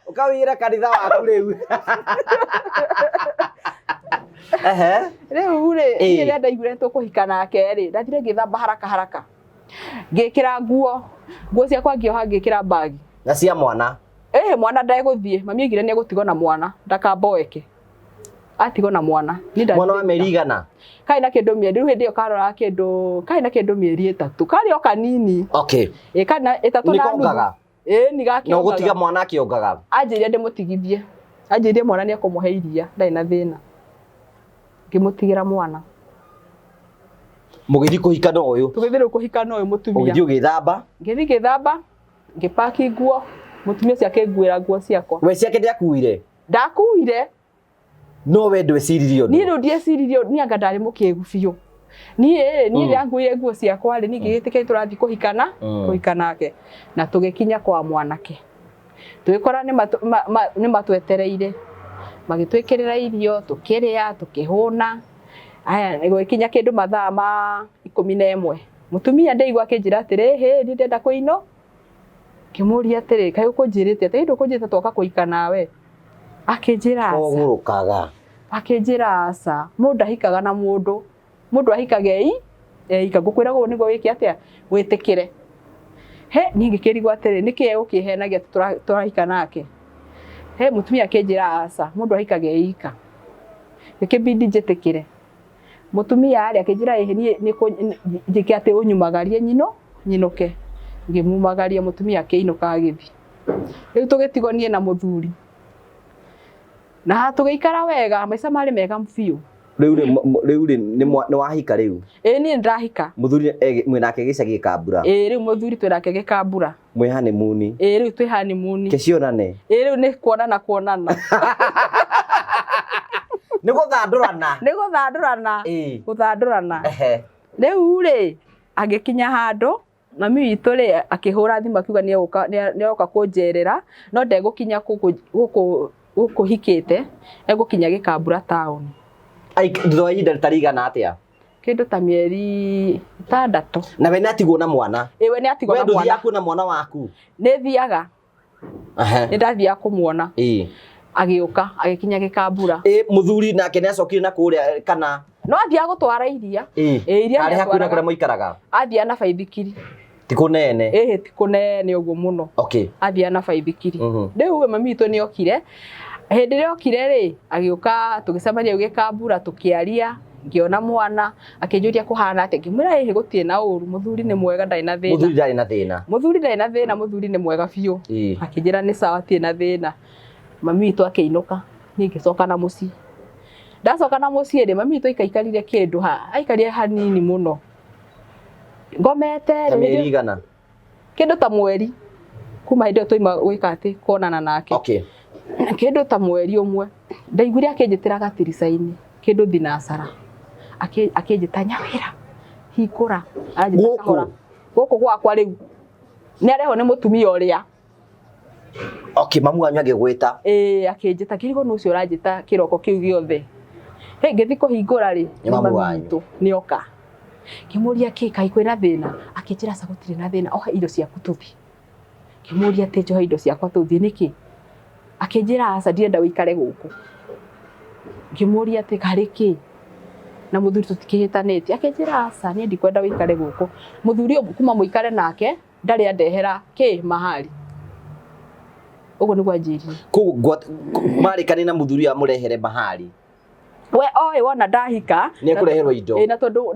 ukawira kanitha waku riu riu ri ire ndaigure tukuhika nake ri ndathire ngithamba haraka ngikira nguo ciakwa ngioha ngikira bagi na cia mwana mwana ndaiguthie mami igire ni egutigo na mwana ndakamboeke atigo na mwana mwana wa merigana kai na kindu mieri riu hindi karora kindu kai na kindu mieri 3 kari o kanini kana 3 na nungaga nigakiongaga no gutiga mwana akiongaga anjirie ndimutigithie anjirie mwana ni akumuhe iria ndai na thina ngimutigira mwana mugithi kuhika no uyu tugithire kuhika no uyu mutumia ugithi ugithamba ngithi githamba ngipaki nguo mutumia ciake nguira nguo ciakwa we ciake ndiakuire ndakuire no we ndweciririo ni ru ndieciririo ni anga ndari mukiegu biu ni yanguire nguo ciakwa ri ni ngigitike turathi kuhikana kuhikanake na tugikinya kwa mwanake twikora ni matwetereire magitwikirira irio tukiria tukihuna aya nigikinya kindu mathaa ma 11 mutumia ndeigwa akinjira atiri ni ndenda kuino kimuria atiri kai ukunjirite ati ndu kunjita twoka kuhika nawe akinjira aca ogurukaga akinjira aca mundu ahikaga na mundu ahikage ika ngukwira go niguo wiki atia witikire ni ngikirigwa atiri niki ukihenagia turahika nake mutumia akinjira aca mundu ahikage ika ikibidi njitikire mutumia ari akinjira ni njike ati unyumagarie nyinuke ngimumagaria mutumia akiinuka agithi riu tugitigonie na muthuri na tugiikara wega maica mari mega biu riu ni wahika riu ni ndirahika muthuri mwinake gicagi Kambura riu muthuri twinake Gikambura mwi honeymoon riu twi honeymoon kecionane riu ni kuonana ni guthandurana riu ri agikinya handu mami witu ri akihura thimu akiuga ni oka kunjerera no ndegukinya guku hikite egukinya Gikambura town thutha wa ihinda ritarigana atia kindu ta mieri 6 na we natigwo na mwana we ni atigwo na mwana we na mwana waku ni thiaga ni ndathia kumuona agiuka agikinya Gikambura muthuri nake ni acokire na kuria kana no athia gutwara iria iria ari hakuna kure muikaraga athia na baithikiri ti kunene ti kunene uguo muno okay athia na baithikiri riu we mami witu ni okire hindi ri okire ri agiuka tugicemania ugikambura tukiaria ngiona mwana akinjuria kuhana ate ngimwira hihi gutie na uru muthuri ni mwega ndai na thina muthuri ndai na thina muthuri ni mwega biu akinjira ni sawa tie na thina mami witu akiinuka ningicoka na muci ndacoka na muci ri mami witu ikaikarire kindu aikarire hanini muno ngomete rigana kindu ta mweri kuma hindi tuima gwikati kuonana nake okay kindu ta mweri umwe ndaiguire akinjitira gatiricaini kindu thinacara akinjita nyawira hikura anjita kahora guku gwakwa riu ni areho ni mutumia uria okay mamu wanyu agigwita akinjita kirigo nucio uranjita kiroko kiu giothe ngithi kuhingura ri mamu wanyu ni oka kimuria kai kwina thina akinjira ca gutire na thina oha indo ciaku tuthi kimuria te njoha indo ciakwa tuthi niki akinjira aca ndienda wikare guku kimuria te kariki na muthuri tutikihitanite akinjira aca ni ndikwenda wikare guku muthuri kuma muikare nake ndari andehera mahali ugo ni gwanjiri ku marikani na muthuri amurehere mahali we oi wona ndahika ni akureherwo indo na tondu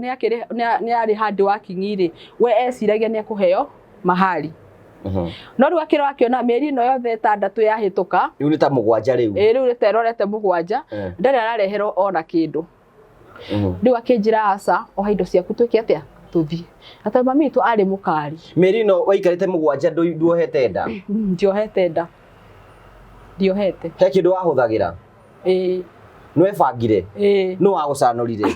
ni ari handi wa kingiri we eciragia ni akuheo mahali no riu akiro akiona mieri no yothe 6 yahituka riu ni ta mugwanja riu riu ni terorete mugwanja ndari arareherwo ona kindu riu akinjira aca oha indo ciaku twike atia tuthi ata mami witu ari mukari mieri no waikarite mugwanja nduohete nda ndiohete nda ndiohete he kindu wahuthagira nwe bangire no wagucanurire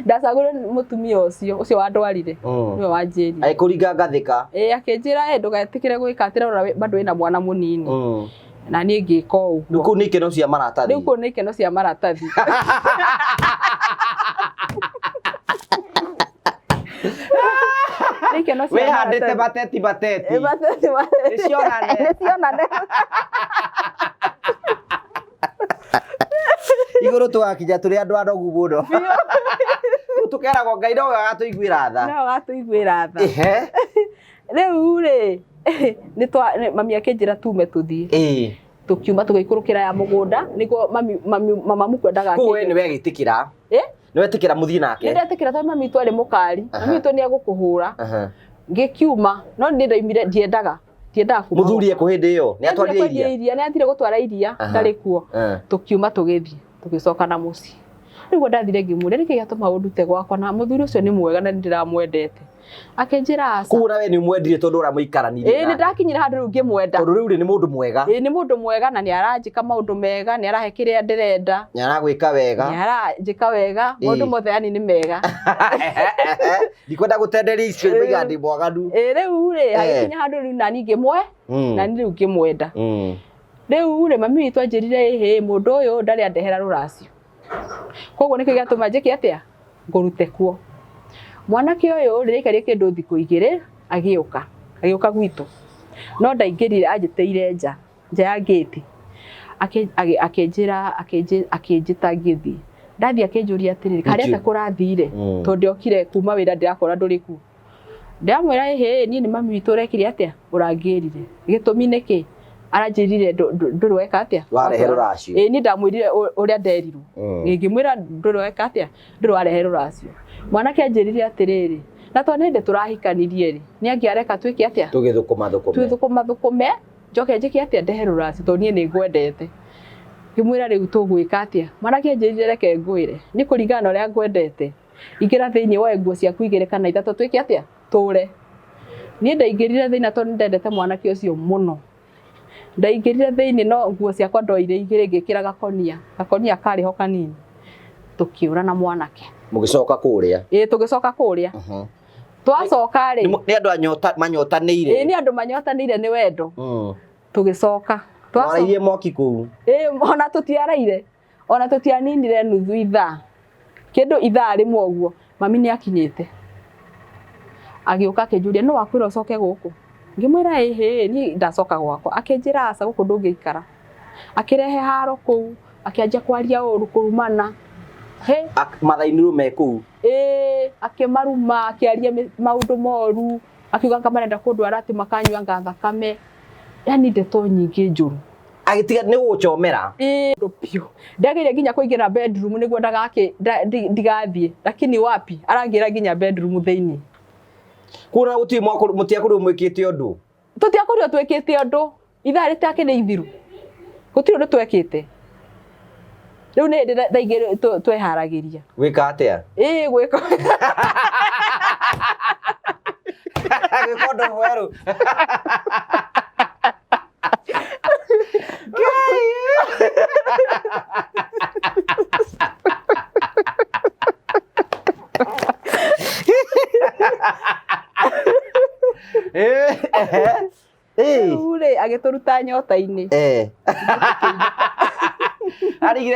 ndacagure mutumia ucio wandwarire niwe wanjiri aikuringa ngathika akinjira ndugatikire gwika atira bado ina mwana munini na ni ngika uguo riu ni ikeno cia maratathi riu ni ikeno cia maratathi we handite bateti nicionane iguru tugakinya turi andu arogu muno tukeragwo Ngai no agatuiguira tha no agatuiguira tha riu ri ni mami akinjira tume tuthie tukiuma tugikurukira ya mugunda niguo mama mukwendaga ku we ni wegitikira ni wetikira muthii nake ni ndetikira tondu mami twari mukari mami witu ni agukuhura ngikiuma no ndi ndaimire ndiendaga kuma muthuri ku hindi iyo ni atwarire iria ni athire gutwara iria ndari kuo tukiuma tugithie tugicoka na muci niguo ndathire ngimuria niki giatuma undute gwakwa na muthuri ucio ni mwega na ndiramwendete akinjira aca kuura we ni mwendire tondu ura muikaranire ni ndakinyira handu riu ngimwenda tondu riu ni mundu mwega ni mundu mwega na ni aranjika maundu mega ni arahe kiria ndirenda ni aragwika wega ni aranjika wega maundu mothe yani ni mega ndikwenda gutenderia icio mbiga ndi mwaganu riu ri agikinya handu riu nani ngimwe na ni riu ngimwenda riu ri mami witu anjirire mundu uyu ndari andehera ruracio koguo niki giatuma njike atia ngurute kuo mwanake uyu ririkarie kindu thiku 2 agiuka gwitu no ndaingirire anjiteire nja ya gate akinjita ngithi ndathie akinjuria atiriri karia kurathire tondu okire kuma wira ndirakora nduriku ndamwira ni mami witu rekire atia urangirire gitumi niki aranjirire ndurweka atia warehe ruracio ni ndamwirire uria nderiru ngimwira ndurweka atia ndurwarehe ruracio mwanake anjirire atiriri na to nende turahikanirie ri ni angiareka twike atia twithukuma thukume njoke njike atia ndehe ruracio to nie ni ngwendete ngimwira riu tugwika atia mwanake anjirire reke ngwire ni kuringana uria ngwendete ingira thiini wa nguo ciaku 2 kana 3 twike atia ture ni ndaingirire thiini to ndendete mwanake ucio muno ndaingirire thiini no nguo ciakwa ndoire 2 ngikira gakonia kari ho kanini tukiura na mwanake mugicoka kuria tugicoka kuria twacoka ri ni andu manyotanire ni andu manyotanire ni wendo tugicoka twaraire moki ku ona tutiaraire ona tutianinire nuthu ithaa kindu ithaa rimwe uguo mami ni akinyite agiuka akinjuria no wakwira ucoke guku ngimwira ni ndacoka gwakwa akinjira aca guku ndungiikara akirehe haro kuu akianjia kwaria uru kurumana he mathaini rume kuu akimaruma akiaria maundu moru akiuga kama nenda kundwara ati makanyua thakame yani ndeto nyingi njuru agitiga ni guchomera pio ndagire nginya kuingira bedroom niguo ndagake ndigathie lakini wapi arangira nginya bedroom theini kuna uti mwako mutiakuru mwikite undu tutiakorio twikite undu ithaa ritake ni ithiru gutiri undu twekite riu ni ndaigire tweharagiria wika atia gwika gikondo mweru ule agituruta nyota-ini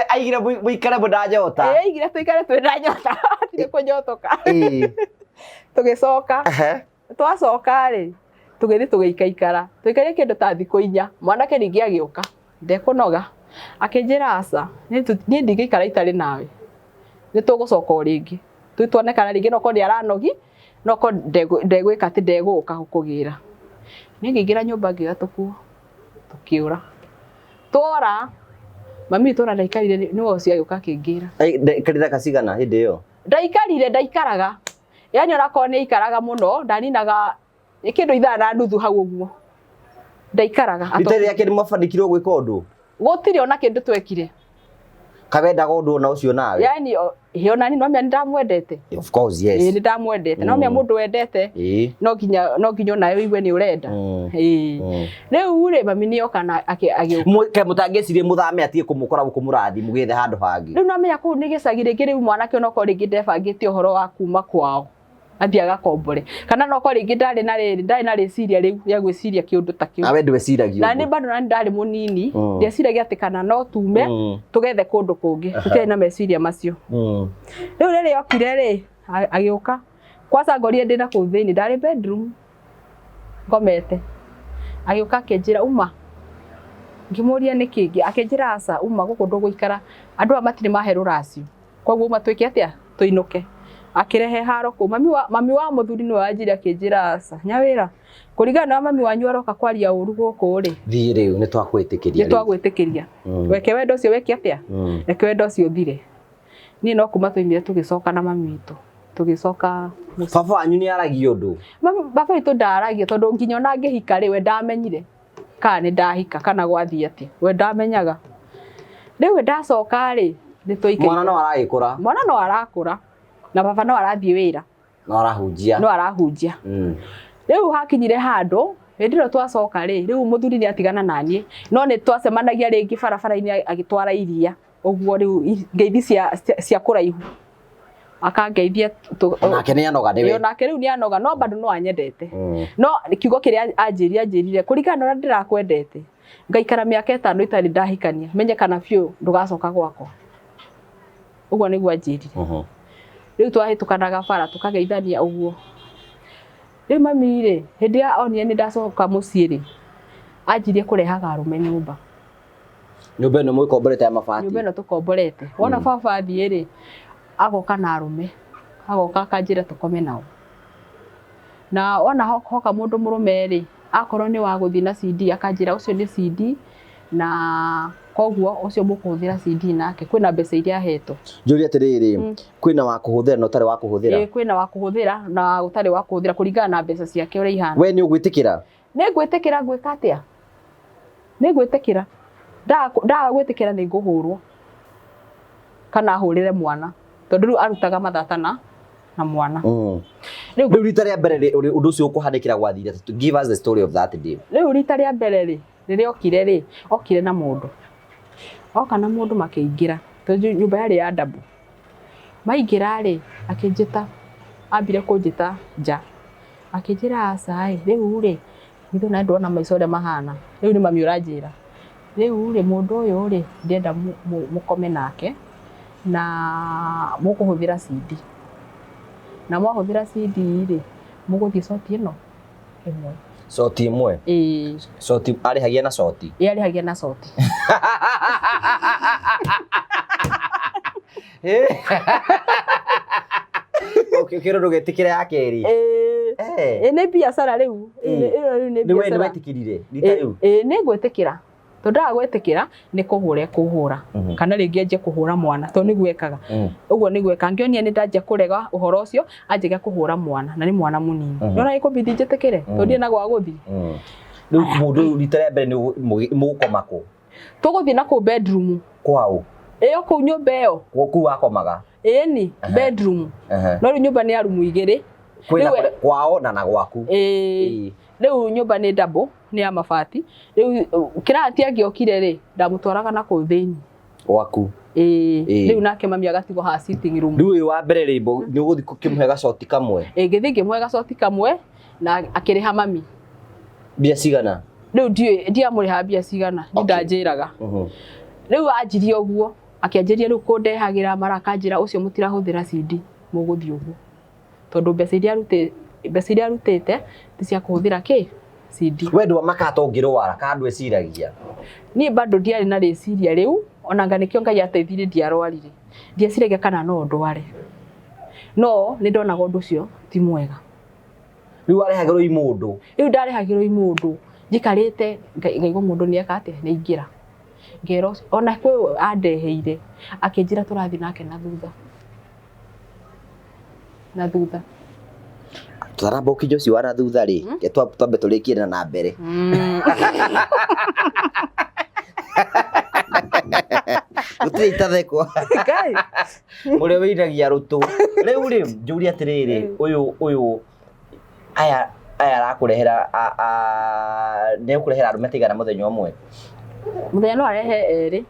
aigire muikare muda nyota aigire tuikare twina nyota tire kunyotoka tugicoka twacoka ri tugithi tugiikaikara tuikare kindu ta thikũ 4 mwanake ningi agiuka ndekunoga akinjira aca ni ndingiikara itari nawe ni tugucoka ringi tuonekana ringi noko ni aranogi noko ndegwika ati ndeguka gukugira ningiingira nyumba ngiga tukuo tukiura twora mami tora ndaikarire ni wocio agiuka kingira karida kasigana hindi iyo ndaikarire ndaikaraga yani onako ni ikaraga muno ndaninaga kindu ithaa na nuthu hau uguo ndaikaraga itari yake ni mafandikirwo gwika undu gutiri ona kindu twekire kabendaga undu na ucio nawe yani hiona ni nomia ndamwendete of course yes ni ndamwendete nomia mundu wendete no ginya nayo igwe ni urenda riu ri mami ni okana ke mutangecirie muthame atie kumukora kumurathi mugithe handu hangi riu nomia ku ni gicagire riu mwanake onako ringi ndebangite uhoro wa kuma kwao athiaga kombore kana noko ringi ndari na riciria riu ya gwiciria kiundu ta kiu awe ndweciragia na ni bado na ndari munini ndeciragia ati kana no tume tugethe kundu kungi tutie na meciria macio riu riri okire ri agiuka kwasa ngorie ndina ku thiini ndari bedroom ngomete agiuka akinjira uma ngimuria nikingi akinjira aca uma guku nduguikara andu amatiri maheru racio koguo matwike atia tuinuke akirehe haro ku mami wa muthuri ni wanjira akinjira aca nyawira kurigana na mami wanyu aroka kwaria uru guku ri thii riu ni twagwitikiria weke wendo cio weke atia weke wendo cio thire ni no kuma tuimire tugicoka na mami witu tugicoka baba wanyu ni aragia undu baba witu ndaragia tondu nginya ona ngihika ri we ndamenyire kana ni ndahika kana gwathie atia we ndamenyaga riu ndacoka ri ni tuike mwana no arakura na baba no arathie wira no arahunjia riu hakinyire handu ndiro twacoka ri riu muthuri ni atigana nanie no ni twacemanagia ringi barabara-ini agitwara iria uguo riu ngeithi cia kuraihu akangeithia nake ni anoga ndiwe nake riu ni anoga no bado no anyendete no kiugo kiria anjirire kurigana na ndirakwendete ngaikara miaka 5 itari ndahikania menye kana biu ndugacoka gwakwa uguo niguo anjirire riu twahitukanaga bara tukageithania uguo riu mami ri hindi ya onie ni ndacoka mucii ri anjirie kurehaga arume nyumba ino mwikomborete ya mabati nyumba ino tukomborete wona baba athie ri agoka na arume agoka akanjira tukome nao na wona hoka mundu murume ri akorwo ni wa guthii na CD akanjira ucio ni CD na koguo ucio mukuhuthira CD nake kwina mbeca iria ahetwo njuri atiriri kwina wa kuhuthira na utari wa kuhuthira kwina wa kuhuthira na utari wa kuhuthira kuringana na mbeca ciake uri ihana we ni ugwitikira ni ngwitikira gwika atia ni ngwitikira nda gwitikira ni nguhurwo kana hurire mwana tondu riu arutaga mathatana na mwana riu rita ria mbere undu ucio ukuhandikira gwathire give us the story of that day riu rita ria mbere ri riria okire na mundu oka na mundu makiingira tondu nyumba yari ya ndabu maingira ri akinjita ambire kunjita nja akinjira aca riu ri nithu na ndona maico ria mahana riu ni mami uranjira riu ri mundu uyu ri ndienda mukome nake na mukuhuthira CD na mwahuthira CD ri muguthie soti ino imwe soti imwe soti arihagia na soti arihagia na soti Kiro ndugetikire ya keri. Nĩ biacara rĩu. Nĩ wewe wetikirire rita rĩu. Nĩ ngwĩtĩkĩra. Tondaga gwĩtĩkĩra nĩ kũhũra kũhũra kana rĩngĩ anjie kũhũra mwana to nĩguo ekaga. Ũguo nĩguo eka ngĩonia nĩ ndanjia kũrega ũhoro ũcio anjie kũhũra mwana na nĩ mwana mũnini. Nĩona ikũbidi njĩtĩkĩre tondie na gwa gũthi. Rĩu mũndũ rita rĩa mbere nĩ mũgũkoma kũ? Tũgũthiĩ na kũ bedroom. Kwao. Ĩyo kũu nyũmba ĩyo. Kũu wakomaga. Ni bedroom. No rĩu nyũmba nĩ ya rumu igĩrĩ. Kwao na gwaku. Rĩu nyũmba nĩ double nĩ ya mabati. Rĩu kĩrati angĩokire rĩ ndamũtwaraga na kũu thĩinĩ. Gwaku. Rĩu nake mami agatigwo ha sitting room. Rĩu ũyũ wa mbere rĩ nĩ ũgũthiĩ kũmũhe gacoti kamwe. Ngĩthiĩ ngĩmũhe gacoti kamwe na akĩrĩha mami. Mbia cigana? Rĩu ndiamũrĩha mbia cigana nĩ ndanjĩraga. Rĩu anjirie ũguo akĩanjĩria rĩu kũndehagĩra marakanjĩra ũcio mũtirahũthĩra CD mũgũthiĩ ũguo. Tondũ mbeca iria arutĩte ti cia kũhũthĩra kĩ CD. We ndwa makata ũngĩrwara kana ndwe ciragia. Niĩ bado ndiarĩ na rĩciria rĩu ona anga nĩkĩo Ngai ateithirie ndiarwarire. Ndieciragia kana no ndware. No nĩ ndonaga ũndũ ũcio ti mwega. Rĩu arehagĩrwo imũndũ. Rĩu ndarehagĩrwo imũndũ. Njikarĩte ngaigua mũndũ nĩ eka atĩa nĩ ingĩra. Ngero ona kwĩ andeheire akĩnjĩra tũrathiĩ nake na thutha. Na thutha. Tũtaramba ũkĩnja ũcio wa na thutha rĩ twambe tũrĩkie na mbere. Gũtirĩ itathekwo. Mũrĩa wĩiragia rũtũ. Rĩu rĩ njũria atĩrĩrĩ ũyũ aya arakũrehera nĩ ũkũrehera arũme atigana mũthenya ũmwe. Mũthenya no arehe erĩ.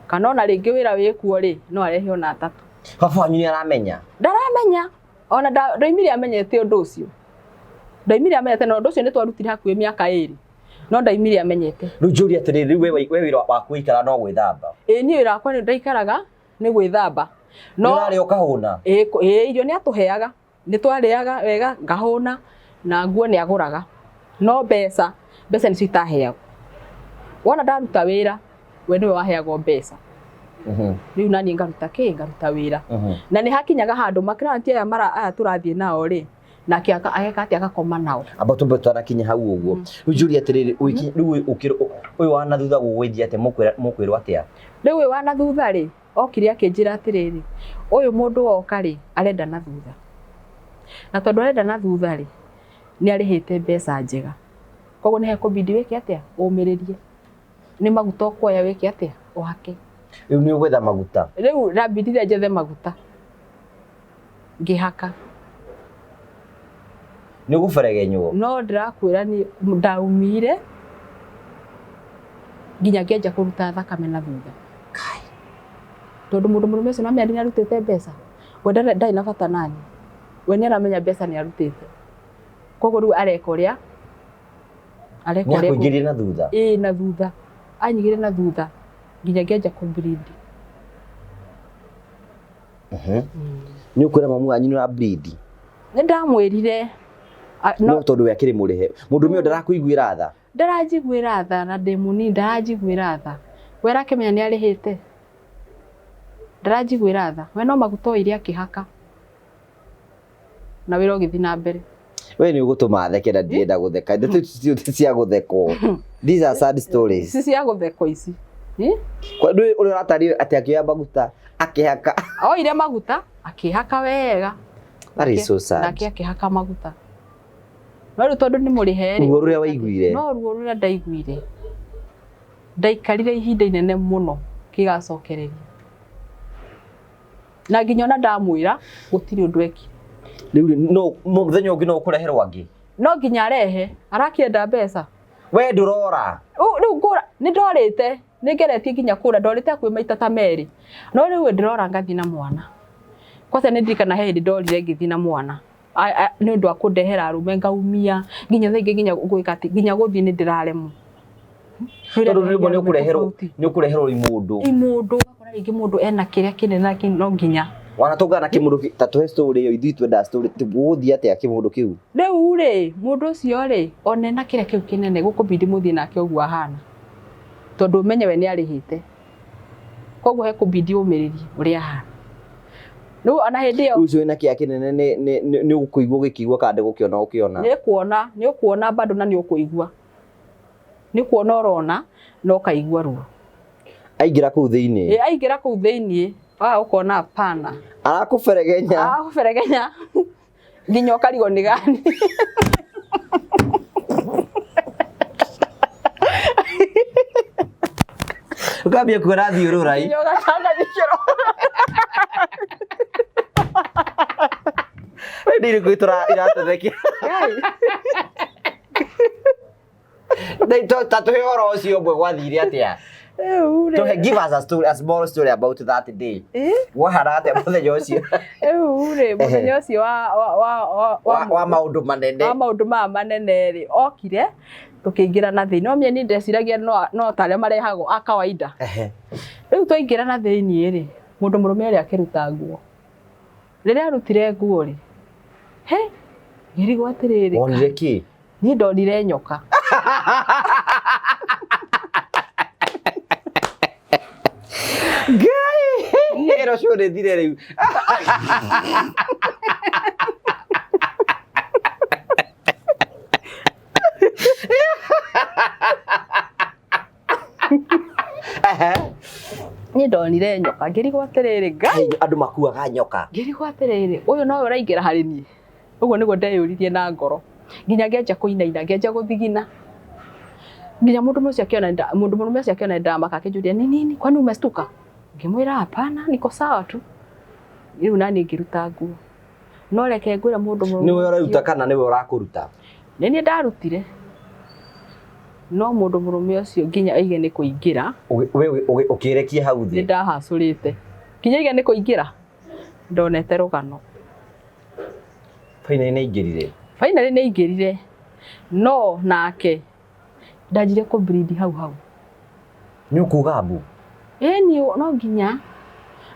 Kana ona rĩngĩ wĩra wĩkuo rĩ no arehe ona atatũ. Baba wanyu nĩ aramenya? Ndaramenya. Ona ndoimire amenyete ũndũ ũcio. Ndoimire amenyete na ũndũ ũcio nĩ twarutire hakuhĩ mĩaka 2. No ndoimire amenyete. Rĩu njũria atĩrĩrĩ we wĩra waku ũikara no gwĩthamba. Niĩ wĩra wakwa nĩ ndaikaraga nĩ gwĩthamba. No arĩ ũkahũna. Irio nĩ atũheaga. Nĩ twarĩaga wega ngahũna na nguo nĩ agũraga. No mbeca nĩcio itaheagwo. Wona ndaruta wĩra we nĩwe waheagwo mbeca. Rĩu nani ngaruta wĩra. Na nĩ hakinyaga handũ makranti aya tũrathiĩ nao rĩ nake ageka atĩ agakoma nao. Amba tumbe twanakinya hau ũguo. Rĩu njũria atĩrĩrĩ ũyũ wa na thutha gũgwĩthia atĩ mũkwĩrwo atĩa? Rĩu ũyũ wa na thutha rĩ okire akĩnjĩra atĩrĩrĩ ũyũ mũndũ woka rĩ arenda na thutha. Na tondũ arenda na thutha rĩ nĩ arĩhĩte mbeca njega. Koguo nĩ hekũbidi wĩke atĩa ũmĩrĩrie. Nĩ maguta ũkuoya wĩke atĩa ũhake. Rĩu nĩ ũgwetha maguta. Rĩu ndambidire njethe maguta. Ngĩhaka. Nĩ ũgũberegenywo. No ndĩrakwĩra nĩ ndaumire nginya ngĩanjia kũruta thakame na thutha. Tondũ mũndũ mũrũme ũcio mami nĩ arutĩte mbeca. We ndarĩ na bata nani. We nĩ aramenya mbeca nĩ arutĩte. Koguo rĩu areka ũrĩa. Nĩ akũingĩrire na thutha. Na thutha. Anyigire na thutha. Nginya ngĩanjia kũbreed. Nĩ ũkwĩra mamu wanyu nĩ wa breed? Nĩ ndamwĩrire. No tondũ we akĩrĩ mũrĩhe. Mũndũ ũmwe ndarakũiguĩra tha. Ndaranjiguĩra tha na ndĩ mũnini ndaranjiguĩra tha. We arakĩmenya nĩ arĩhĩte. Ndaranjiguĩra tha. We no maguta iria akĩhaka. Na wĩra ũgĩthiĩ na mbere. We nĩ ũgũtũma theke na ndienda gũtheka. Ndeto ici cia gũthekwo. These are sad stories. Si cia gũthekwo ici. Kwa ndũ ũrĩa ũratario atĩ akĩoya maguta akĩhaka. Oire maguta akĩhaka wega. That is so sad. Nake akĩhaka maguta. No rĩu tondũ nĩ mũrĩhe rĩ. Ruo rũrĩa waiguire. No ruo rũrĩa ndaiguire. Ndaikarire ihinda inene mũno kĩgacokereria. Na nginya ona ndamwĩra gũtirĩ ũndũ ekire. Rĩu no mũthenya ũngĩ no ũkũreherwo angĩ. No nginya arehe arakĩenda mbeca. We ndũrora. Rĩu ngũra nĩ ndorĩte nĩ ngeretie nginya kũra ndorĩte hakuhĩ maita ta merĩ. No rĩu ndĩrora ngathi na mwana. Kwanza nĩ ndirikana he hĩndĩ ndorire ngĩthi na mwana. Nĩ ũndũ wa kũndehera arũme ngaumia nginya thaa ingĩ nginya gwĩka atĩ nginya gũthiĩ nĩ ndĩraremwo. Tondũ rĩmwe nĩ ũkũreherwo imũndũ. Imũndũ ũgakora rĩngĩ mũndũ ena kĩrĩa kĩnene no nginya. Wanatũngana kĩmũndũ ta tũhe story ĩyo ithuĩ twenda story tũgũthiĩ atĩa kĩmũndũ kĩu. Rĩu rĩ mũndũ ũcio rĩ ona ena kĩrĩa kĩu kĩnene gũkũbidi mũthiĩ nake ũguo ahana. Tondũ ũmenye we nĩ arĩhĩte. Koguo he kũbidi ũmĩrĩrie ũrĩa ahana. no ana hindi yo ucio ina kia kinene ni ukuigua gikigua kande gukiona ukiona ni ukuona bado na ni ukuigua ni kuona urona no kaigua ruo aingira kuu thiini aingira kuu thiini ukona hapana arakuberegenya nginya ukarigo ni gani ukambia kuona thiurura nginya ugacanga thikiro ndiri kwitura iratethekia tatu horo ucio bwe gwathire atia to give us a small story about that day waharate muthenya ucio muthenya ucio wa maundu manene manene ri okire tukiingira na thiini no mie ni ndeciragia no tare marehago a kawaida riu twaingira na thiini ri mundu murume ri akiruta nguo riria arutire nguo ri ngirigwo atiriri wonire ki ni ndonire nyoka Ngai ero shore dire riu ni ndonire nyoka ngirigwo atiriri Ngai andu makuaga nyoka ngirigwo atiriri uyu no uraingira hari ni uguo niguo ndeyuririe na ngoro nginya ngeja kuinaina ngeja guthigina nginya mundu mucio akiona mundu murume ucio akiona ndamaka akijuria ni nini kwani umestuka ngimwira hapana niko sawa tu riu nani ngiruta nguo no reke ngwira mundu murume niwe uraruta kana niwe urakuruta ni ndarutire no mundu murume ucio nginya aige ni kuingira wewe ukirekie hau thi ni ndahacurite nginya aige ni kuingira ndonete rugano finally ni ingirire no nake ndajire ku breed hau ni ukuga mbu ni no nginya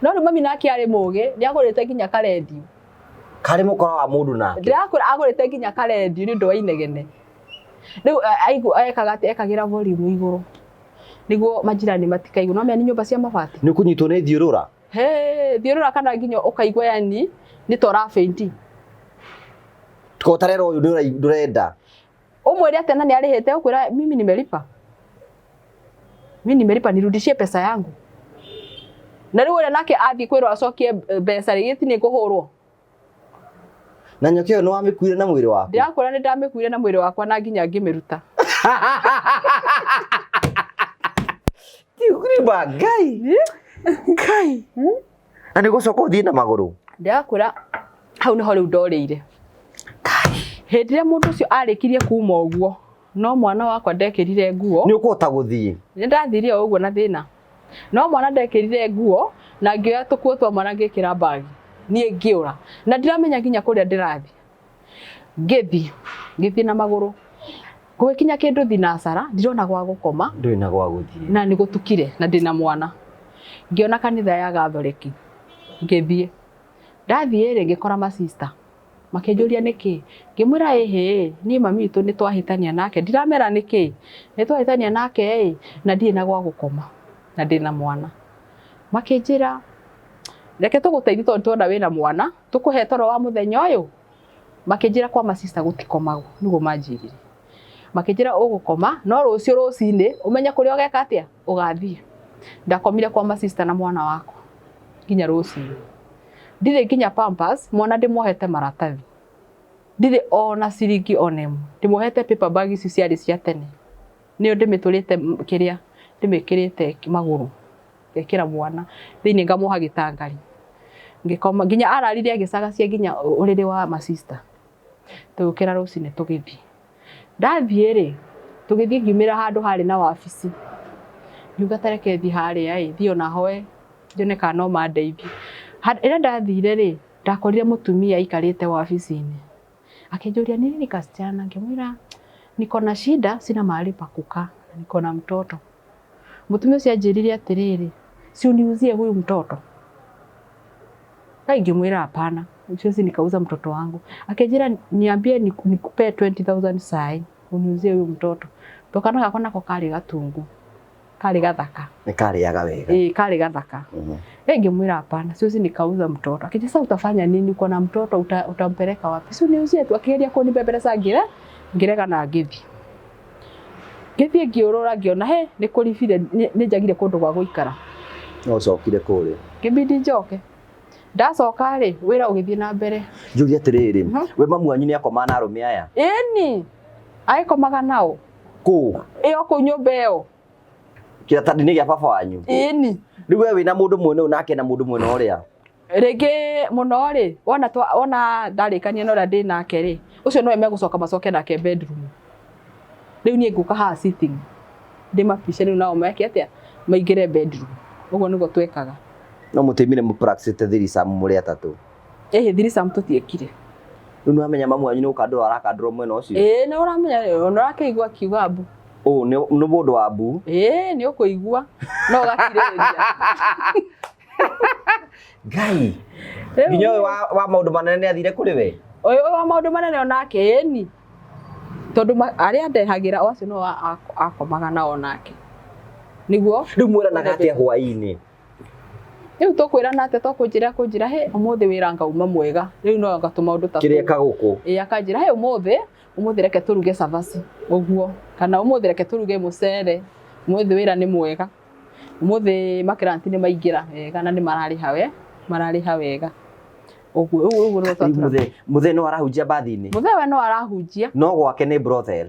no ri mami nake ari muge ni agurite nginya karedio kari mukora wa mundu nake ndirakura agurite nginya karedio ni ndo wa inegene riu aigu ekaga ati ekagira volume iguru niguo majirani matikaigua no meni nyumba cia mabati ni kunyitwo ni thiurura thiurura kana nginya ukaigua yani ni tora feinti tukotarero uyu ndurenda umwere atena ni arihete ukwira mimi nimelipa nirudishie pesa yangu na riu ule nake athi kwirwa acokie pesa rigiti ni kuhurwo na nyoka iyo no amikuire na mwiri waku ndirakora ni ndamikuire na mwiri wakwa na nginya ngimiruta Tiukriba Ngai ani gucoka uthii na maguru ndirakora hau niho riu ndorire hindire mundu ucio arikirie kuma uguo no mwana wakwa ndekirire nguo ni ukuhota guthii ni ndathirie uguo na thina no mwana ndekirire nguo na ngioya tukuo twa mwana ngikira bagi nie ngiura na ndiramenya nginya kuria ndirathi ngithi na maguru gwikinya kindu thinasara ndirona gwa gukoma ndui na gwa guthii na ni gutukire na ndina mwana ngiona kanitha ya Gathoreki ngithie ndathie ri ngikora ma sister makijuria niki ngimwira ni mami itu ni twahitania nake ndiramera niki ni twahitania nake na ndie na gwa gukoma na ndina mwana makijira reke tuguteithie tondu twona wina mwana tukuhe toro wa muthenya uyu makijira kwa masista gutikomago niguo manjirire makijira ugukoma no rucio rucini umenya kuria ugeka atia ugathie ndakomire kwa masista na mwana wako nginya rucini ndire nginya pampers mwana ndimuhete maratathi ndire ona ciringi onemu ndimuhete paper bag ici ciari cia tene niyo ndimiturite kiria ndimikirite maguru gekira mwana thiini ngamuha gitangari ngikoma nginya ararire agicaga nginya uriri wa masista tugukira rucini tugithii ndathie ri tugithii ngiumira handu hari na wabici yuga tareke thi hari thio na hoe njone kana no mandeithie ira ndathire ri ndakorire mutumia aikarite wabici-ini akijuria nini kasichana ngimwira niko na shida sina mahali pa kukaa niko na mtoto mutumia ucio anjirire atiriri si uniuzie huyu mtoto ngimwira hapana usiwezi nikauza mtoto wangu akijira niambie nikupe 20,000 sai uniuzie huyu mtoto tokana gakona ko kari gatungu kari gathaka. Nĩ karĩaga wega. Kari gathaka. Ngĩmwĩra hapana, siwezi nikauza mtoto. Akija sasa utafanya nini? Uko na mtoto utampeleka wapi? Si niuzie tu. Akĩgeria kũnibembeleza ngĩrega na ngĩthiĩ. Ngĩthiĩ ngĩũrũra ngĩona nĩ kũribire nĩ njagire kũndũ gwa gũikara. No ũcokire kũrĩ. Ngĩbidi njoke. Ndacoka rĩ wĩra ũgĩthiĩ na mbere. Njũria atĩrĩrĩ, we mamu wanyu nĩ akoma na arũme aya? Ĩni. Aikomaga nao. Kũ? Ĩyo kũ nyũmba ĩyo. Kĩratathi-inĩ gĩa baba wanyu? Ĩni. Rĩu we wĩna mũndũ mwene ũyũ nake na mũndũ mwene ũrĩa? Rĩngĩ mũno rĩ, wona ndarĩkania na ũrĩa ndĩ nake rĩ, ũcio nowe megũcoka macoke nake bedroom. Rĩu niĩ ngũka haha sitting. Ndĩmapice rĩu nao meke atĩa? Maingĩre bedroom. Ũguo nĩguo twekaga. No mũtĩmire mũpractice threesome mũrĩ atatũ? Threesome tũtiekire. Rĩu nĩwamenya mamu wanyu nĩ gũkandũra arakandũra mwena ũcio? Nĩ ũramenya, ona ũrakĩigua akiuga mbu. Nĩ mũndũ wa mbu? Nĩ ũkũigua. No ũgakirĩrĩria. Ngai. Nginya ũyũ wa maũndũ manene nĩ athire kũrĩ we? Ũyũ wa maũndũ manene onake ĩni. Tondũ arĩa ndehagĩra o acio no akomaga nao nake. Nĩguo? Rĩu mwĩranaga atĩa hwaĩ-inĩ? Rĩu tũkwĩrana atĩ tũkũnjĩra ũmũthĩ wĩra ngauma mwega. Rĩu no ngatũma ũndũ ta kĩrĩa kagũkũ. Akanjĩra ũmũthĩ reke tũruge cabaci. Ũguo. Kana ũmũthĩ reke tũruge mũcere. Ũmũthĩ wĩra nĩ mwega. Ũmũthĩ makiranti nĩ maingĩra wega na nĩ mararĩha wega. Ũguo no twatũra. Mũthĩ no arahunjia bathi-inĩ? Mũthĩ we no arahunjia. No gwake nĩ brothel?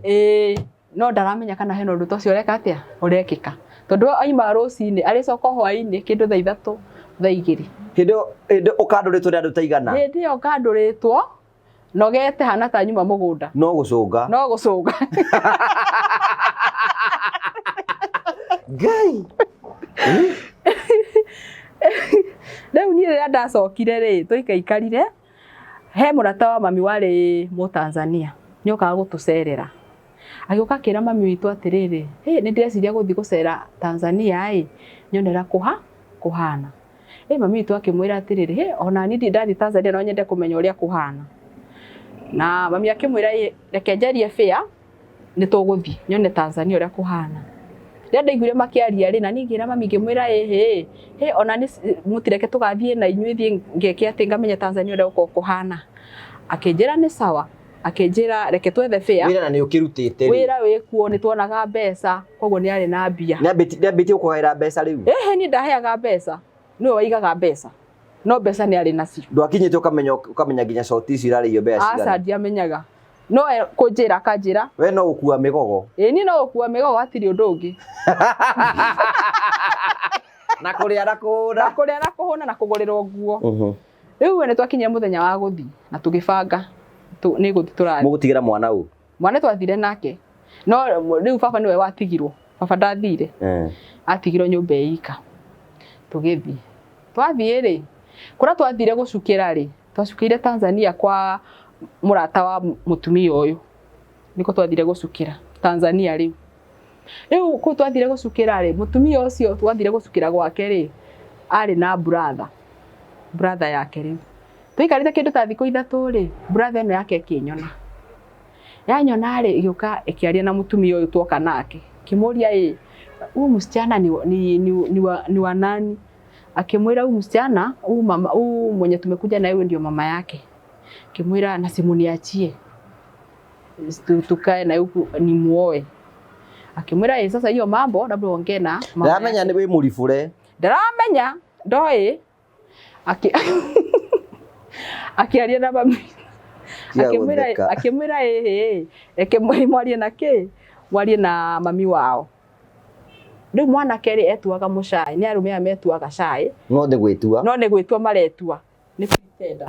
No ndaramenya kana hena ũndũ tocio ũreka atĩa? Ũrekĩka. Tondũ aima rũcinĩ, arĩcoka hwaĩ-inĩ kĩndũ thaa 3, thaa 2. Hĩndĩ ũkandũrĩtwo nĩ andũ ta igana? Hĩndĩ ĩyo ũkandũrĩtwo, nogete hana ta nyuma mũgũnda. No gũcũnga? No gũcũnga. Ngai! Rĩu niĩ rĩrĩa ndacokire rĩ, tũikaikarire, he mũrata wa mami warĩ Mũtanzania, nĩ okaga gũtũcerera. Agĩũka akĩra mami witũ atĩrĩrĩ, nĩ ndĩreciria gũthiĩ gũcera Tanzania nyonera kũhana. Mami witũ akĩmwĩra atĩrĩrĩ, ona niĩ ndathiĩ Tanzania no nyende kũmenya ũrĩa kũhana. Na mami akĩmwĩra reke njarie fare nĩ tũgũthiĩ nyone Tanzania ũrĩa kũhana. Rĩrĩa ndaiguire makĩaria rĩ, na niĩ ngĩra mami ngĩmwĩra ona mũtireke tũgathiĩ na inyuĩ thiĩ ngeke atĩ ngamenya Tanzania ũrĩa kũhana. Akĩnjĩra nĩ sawa. Akĩnjĩra reke twethe fare. Wĩra na nĩ ũkĩrutĩte rĩ? Wĩra wĩkuo nĩ tuonaga mbeca, koguo nĩ arĩ na mbia. Nĩambĩtie gũkũgaĩra mbeca rĩu? Niĩ ndaheaga mbeca. Nĩwe waigaga mbeca. No mbeca nĩ arĩ nacio. Ndwakinyĩte ũkamenya nginya shoti icio irarĩio mbeca cigana? Aca ndiamenyaga. No kũnjĩra akanjĩra. We no gũkua mĩgogo? Niĩ no gũkua mĩgogo hatirĩ ũndũ ũngĩ. Na kũrĩa na kũhũna? Na kũrĩa na kũhũna na kũgũrĩrwo nguo. Rĩu nĩ twakinyire mũthenya wa gũthiĩ na tũgĩbanga nĩ gũthiĩ tũrathiĩ. Mũgũtigĩra mwana ũũ? Mwana twathire nake. No rĩu baba nĩwe watigirwo. Baba ndathire. Atigirwo nyũmba ĩika. Tũgĩthiĩ. Twathiĩ rĩ, kũrĩa twathire gũcukĩra rĩ, twacukĩire Tanzania kwa mũrata wa mũtumia ũyũ. Nĩko twathire gũcukĩra Tanzania rĩu. Rĩu kũ twathire gũcukĩra rĩ, mũtumia ũcio twathire gũcukĩra gwake rĩ, arĩ na brother yake rĩu. Tũikarĩte kĩndũ ta thikũ 3 rĩ, brother ĩno yake ĩkĩnyona. Yanyona rĩ, ĩgĩũka ĩkĩaria na mũtumia ũyũ tuoka nake. Kĩmũria huyu msichana ni wa nani? Akimwira huyu msichana, huyu mwenye tumekuja na yeye ndio mama yake. Kimwira na simu niachie. Tukae na huku ni muoe. Akimwira sasa hiyo mambo labda ongee na mama. Ndamenya ni we mũribũre. Ndaramenya ndoe. Akiaria na mami. Akimwira eke mwarie nake, mwarie na mami wao. Rĩu mwana kerĩ etuaga mũcai, nĩ arũme aya metuaga cai. No nĩ gwĩtua maretua. Nĩ pretender.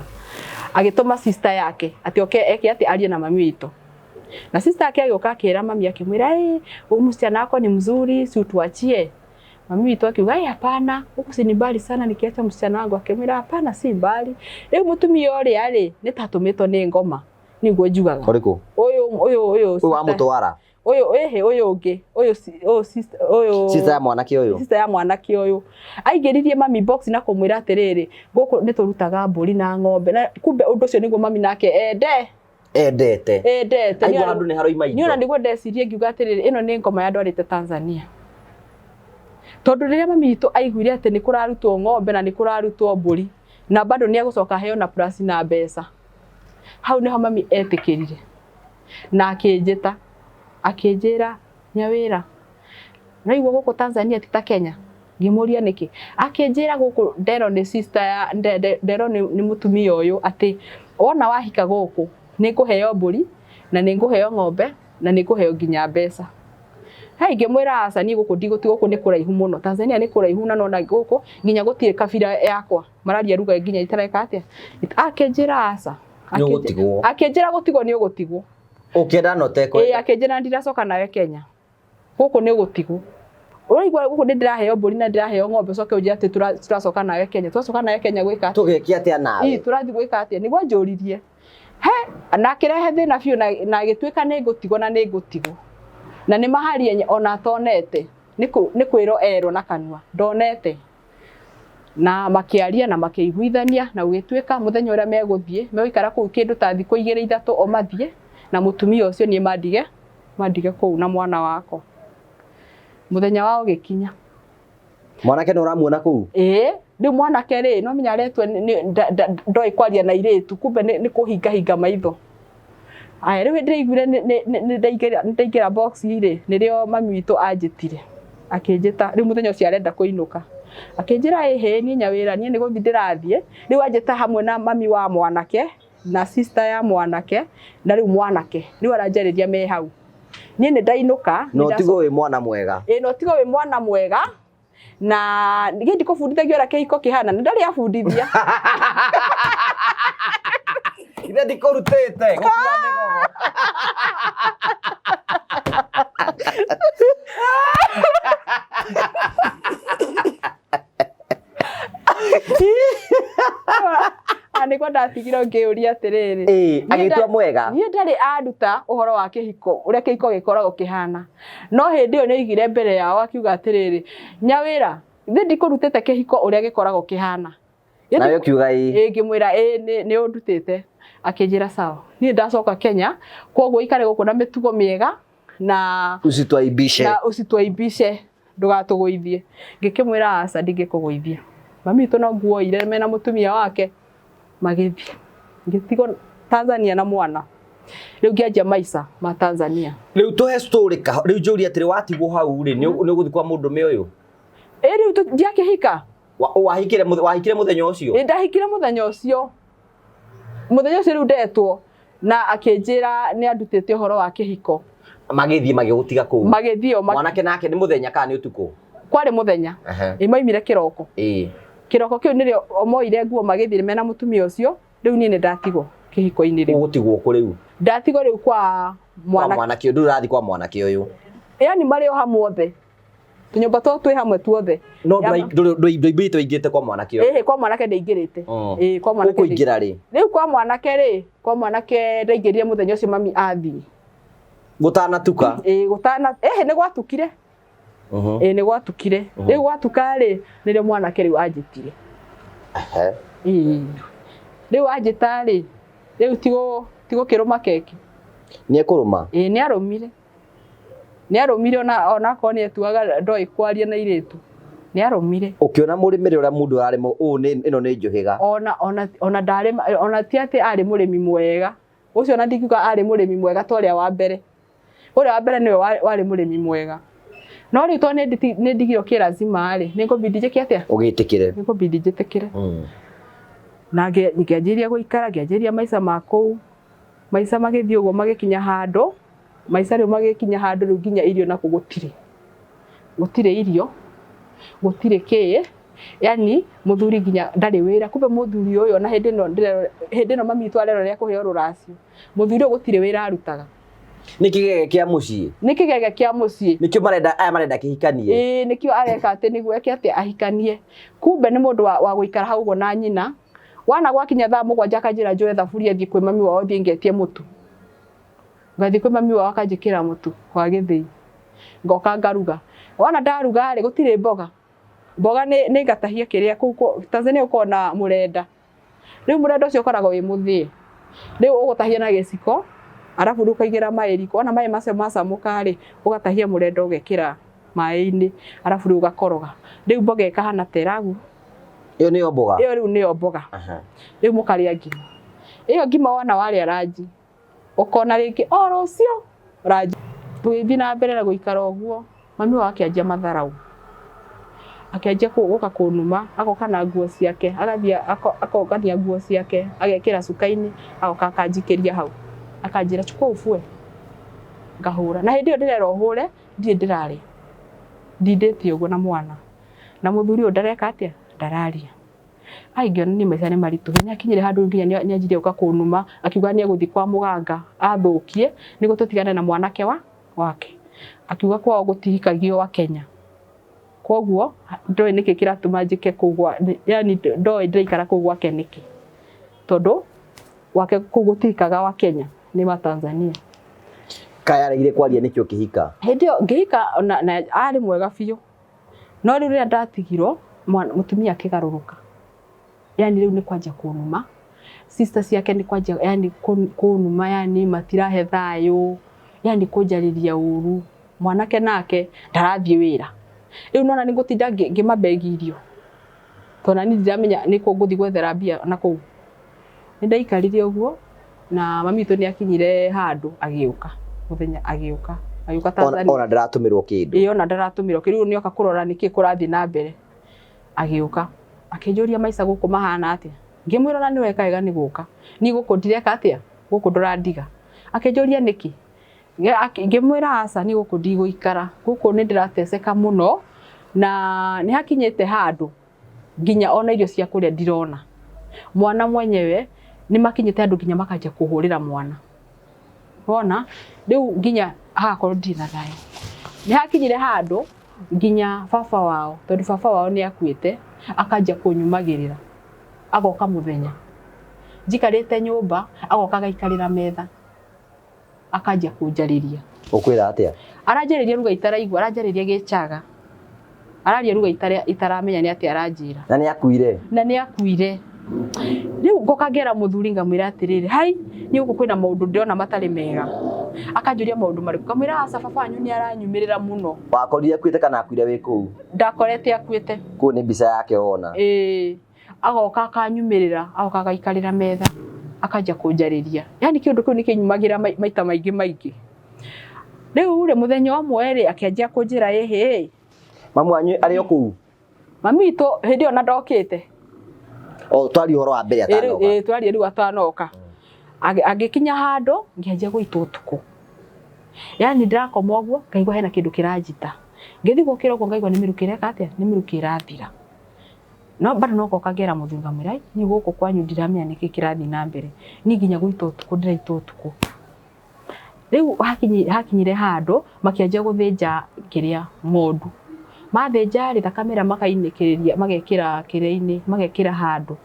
Agĩtũma sister yake atĩ eke atĩ arie na mami witũ. Na sister yake agĩũka akĩra mami akĩmwĩra huyu msichana wako ni mzuri, si utuachie. Mami witũ akiuga hapana, huku si ni mbali sana nikiacha msichana wangu. Akĩmwĩra hapana, si mbali. Rĩu mũtumia ũrĩa rĩ nĩ tatũmĩtwo nĩ ngoma. Nĩguo njugaga. Ũrĩkũ? Ũyũ wa mũtwara. Ũyũ ũngĩ, sister ya mwanake ũyũ. Sister ya mwanake ũyũ. Aingĩririe mami box na kũmwĩra atĩrĩrĩ, gũkũ nĩ tũrutaga mbũri na ng'ombe. Na kumbe ũndũ ũcio nĩguo mami nake endete. Aigua handũ nĩ haroima indo. Niĩ ona nĩguo ndecirie ngiuga atĩrĩrĩ, ĩno nĩ ngoma ya andũ arĩte Tanzania. tondu riria mami witũ aiguire atĩ nĩ kũrarutwo ng'ombe na nĩ kũrarutwo mbũri na bado nĩ agũcoka heo na plus na mbeca, hau nĩho mami etĩkĩrire na akĩnjĩta akĩnjĩra, Nyawĩra, naigua gũkũ Tanzania ti ta Kenya. Ngĩmũria nĩkĩ? Akĩnjĩra gũkũ Ndero nĩ sister ya Ndero nĩ mũtumia ũyũ, atĩ wona wahika gũkũ nĩ ngũheo mbũri na nĩ ngũheo ng'ombe na nĩ ngũheo nginya mbeca. Hai ngĩmwĩra aca niĩ gũkũ ndigũtigwo, gũkũ nĩ kũraihu mũno, Tanzania nĩ kũraihu na nona gũkũ nginya gũtirĩ kabira yakwa mararia ruga nginya itareka atĩa. Akĩnjĩra aca, akĩnjĩra gũtigwo nĩ ũgũtigwo. Ũkĩenda no teko. Akĩnjĩra ndiracoka nawe Kenya, gũkũ nĩ ũgũtigwo. Ũraigua gũkũ nĩ ndĩraheo mbũri na ndĩraheo ng'ombe, coke ũnjĩre atĩ tũracoka nawe Kenya. Tũracoka nawe Kenya gwĩka atĩa? Tũgĩkia atĩa nawe? Tũrathiĩ gwĩka atĩa? Nĩguo njũririe. Na akĩrehe thĩna biũ na agĩtuĩka nĩ ngũtigwo na nĩ ngũtigwo. Na nĩ maharia ona atonete, nĩ kwĩrwo erwo na kanua ndonete. Na makĩaria na makĩiguithania na ũgĩtuĩka mũthenya ũrĩa megũthiĩ megũikara kũu kĩndũ ta thikũ 2-3 o mathiĩ, na mũtumia ũcio niĩ mandige kũu na mwana wako. Mũthenya wao gĩkinya. Mwanake nĩ ũramuona kũu? Rĩu mwanake rĩ, no menya aretwo ndoĩ kwaria na airĩtu, kumbe nĩ kũhingahinga maitho. Aya rĩu ndĩraiguire nĩ ndaingĩra box rĩ, nĩrĩo mami witũ anjĩtire. Akĩnjĩta rĩu mũthenya ũcio arenda kũinũka. Akĩnjĩra niĩ Nyawĩra, niĩ nĩ gũthiĩ ndĩrathiĩ. Rĩu anjĩta hamwe na mami wa mwanake na sister ya mwanake na rĩu mwanake rĩu aranjarĩria me hau. Niĩ nĩ ndainũka. No tigo wĩ mwana mwega. No tigo wĩ mwana mwega. Na nĩ ndikũbundithagio ũrĩa kĩhiko kĩhana, nĩ ndarĩ abundithia. Ithe ndikũrutĩte gũkua mĩgogo. Nĩguo ndatigirwo ngĩũria atĩrĩrĩ. Agĩtua mwega. Niĩ ndarĩ aruta ũhoro wa kĩhiko, ũrĩa kĩhiko gĩkoragwo kĩhana. No hĩndĩ ĩyo nĩoigire mbere yao akiuga atĩrĩrĩ, Nyawĩra, ithe ndikũrutĩte kĩhiko ũrĩa gĩkoragwo kĩhana. Nawe kiuga ngĩmwĩra nĩ ũndutĩte. Akĩnjĩra sawa. Niĩ ndacoka Kenya, koguo ikare gũkũ na mĩtugo mĩega na ũcitwaimbice ndũgatũgũithie. Ngĩkĩmwĩra aca ndingĩkũgũithia. Mami witũ no nguoire mena mũtumia wake magĩthiĩ. Ngĩtigwo Tanzania na mwana. Rĩu ngĩanjia maica ma Tanzania. Rĩu tũhe story ka. Rĩu njũria atĩrĩ watigwo hau rĩ, nĩ ũgũthiĩ kwa mũndũme ũyũ? Rĩu ndiakĩhika. Wahikire mũthenya ũcio? Ndahikire mũthenya ũcio. Mũthenya ũcio rĩu ndetwo na akĩnjĩra nĩ andutĩte ũhoro wa kĩhiko. Magĩthiĩ magĩgũtiga kũu? Magĩthiĩ mwanake nake nĩ mũthenya kana nĩ ũtukũ? Kwarĩ mũthenya. Maimire kĩroko. Kĩroko kĩu nĩrĩo moire nguo magĩthiĩ mena mũtumia ũcio. Rĩu niĩ nĩ ndatigwo kĩhiko-inĩ rĩu. Ũgũtigwo kũ rĩu? Ndatigwo rĩu kwa mwanake ũyũ. Ndũrathiĩ kwa mwanake ũyũ? Yani marĩ o hamwe othe. Tũnyũmba twĩ hamwe tuothe. No ndũimbĩte ũingĩte kwa mwanake ũyũ? Kwa mwanake ndaingĩrĩte. Kwa mwanake. Ũkũingĩra rĩ? Rĩu kwa mwanake rĩ, kwa mwanake ndaingĩrire mũthenya ũcio mami athiĩ. Gũtanatuka? Nĩ gwatukire. Nĩ gwatukire. Rĩu gwatuka rĩ, nĩrĩo mwanake rĩu anjĩtire. Rĩu anjĩta rĩ, rĩu tigo kĩrũma keki. Nĩ ekũrũma? Nĩ arũmire. Nĩ arũmire ona korwo nĩ etuaga ndoĩ kwaria na airĩtu. Nĩ arũmire. Ũkĩona mũrĩmĩre ũrĩa mũndũ ararĩma ĩno nĩ njũhĩga? Ona ndarĩma, ona ti atĩ arĩ mũrĩmi mwega. Ũcio ona ndingiuga arĩ mũrĩmi mwega ta ũrĩa wa mbere. Ũrĩa wa mbere nĩwe warĩ mũrĩmi mwega. No rĩu tondũ nĩ ndigirwo kĩrazima rĩ, nĩ ngũbidi njĩke atĩa? Ũgĩtĩkĩre? Nĩ ngũbidi njĩtĩkĩre. Na ngĩanjĩria gũikara, ngĩanjĩria maica ma kũu. Maica magĩthiĩ ũguo magĩkinya handũ. Maica rĩu magĩkinya handũ rĩu nginya irio nakuo gũtirĩ. Gũtirĩ irio, gũtirĩ kĩ. Yani mũthuri nginya ndarĩ wĩra. Kumbe mũthuri ũyũ na hĩndĩ ĩno mami witũ arerwo kũheo rũracio. Mũthuri ũyũ gũtirĩ wĩra arutaga. Nĩ kĩgege kĩa mũciĩ? Nĩ kĩgege kĩa mũciĩ. Nĩkĩo aya marenda kĩhikanie? Nĩkĩo areka atĩ nĩguo eke atĩ ahikanie. Kumbe nĩ mũndũ wa gũikara hau ũguo na nyina. Wana gwakinya thaa 7 akanjĩra njoe thaburia thiĩ kwĩ mami wao thiĩ ngetie mũtu. Ngathiĩ kwĩ mami wao akanjĩkĩra mũtu wa gĩthĩi. Ngoka ngaruga. Wana ndaruga rĩ gũtirĩ mboga. Mboga nĩ ngatahia kĩrĩa kũu Tanzania ũkoragwo na mũrenda. Rĩu mũrenda ũcio ũkoragwo wĩ mũthĩe. Rĩu ũgũtahia na gĩciko, arabu rĩu ũkaigĩra maĩ riko. Ona maĩ macio macamũka rĩ, ũgatahia mũrenda ũgekĩra mai-ini arafu riu gakoroga riu mboga ikahana teragu iyo niyo mboga iyo riu niyo mboga riu mukaria ngima iyo ngima wona waria ranji ukona ringi rucio ranji tugithi na mbere na guikara uguo mami wake anjia matharau akianjia guka kunuma agoka na nguo ciake agathia akogania nguo ciake agekira cukaini agoka akanjikiria hau akanjira chukua ufue ngahura na hindi iyo ndirera uhure ndie ndirari ndindite uguo na mwana na muthuri uyu ndareka atia ndararia aingiona ni maica ni maritu nya kinyire handu nginya ni anjire uka kunuma akiuga ni aguthi kwa muganga athukie nigo tutigane na mwanake wake akiuga kwao gutihikagio wa Kenya koguo ndoe niki kiratuma njike kugwa yani ndoe ndiraikara kugwa keniki tondu wake kugutikaga wa Kenya ni ma Tanzania kaya aregire kwaria nikio kihika hindio ngihika na ari mwega biu no riu ria ndatigirwo mutumia akigaruruka yani riu ni kwanja kunuma sister ciake ni kwanja yani kunuma yani matirahe thayo yani kunjariria uru mwanake nake ndarathie wira riu nona ni gutinda ngimabegirio tona ni ndiramenya ni ku nguthi gwethera mbia na ku ndaikarire uguo na mami tu ni akinyire handu agiuka muthenya agiuka Tanzania ona ndaratumirwo kindu ona ndaratumirwo kindu ni oka kurora niki kurathi na mbere agiuka akinjuria maica guku mahana atia ngimwira na ni weka ni guka ni guku ndireka atia guku ndurandiga akinjuria niki ngimwira aca ni guku ndigũikara guku ni ndirateseka muno na ni hakinyete handu nginya ona irio cia kuria ndirona mwana mwenyewe ni makinyete handu nginya makanja kuhurira mwana wona riu nginya hakorwo ndina thayo ni hakinyire handu nginya baba wao tondu baba wao ni akuite akanja kunyumagirira agoka muthenya njikarite nyumba agoka gaikarira metha akanja kunjariria ukwira atia aranjariria ruga itaraigua aranjariria gichaga araria ruga itaramenya ni atia aranjira na ni akuire riu ngokagera muthuri ngamwira atiriri hai ni uko kwina maundu ndiona matari mega akanjuria maundu mariku ngamwira aca baba wanyu ni aranyumirira muno wakorire akuite kana akuire wi kuu ndakorete akuite ku ni mbica yake ona agoka akanyumirira agoka agaikarira metha akanja kunjariria yani kiundu kiu nikinyumagira maita maingi riu ule muthenya wa mweri akianjia kunjira mamu wanyu ari o kuu mami to hindi ona ndokite twari horo wa mbere atanoka twari riu atanoka agikinya handu ngianjia guita utuku yani ndirakoma uguo ngaigua hena kindu kiranjita ngithi gukira uguo ngaigua nimirukire atia nimirukira thira no bado no kokagera muthunga mirai ni guku kwanyu ndiramenya niki kirathi na mbere ni nginya guita utuku ndiraita utuku riu hakinyire handu makianjia guthinja kiria ngondu mathinja ri thakamira makainekiriria magekira kire-ini magekira handu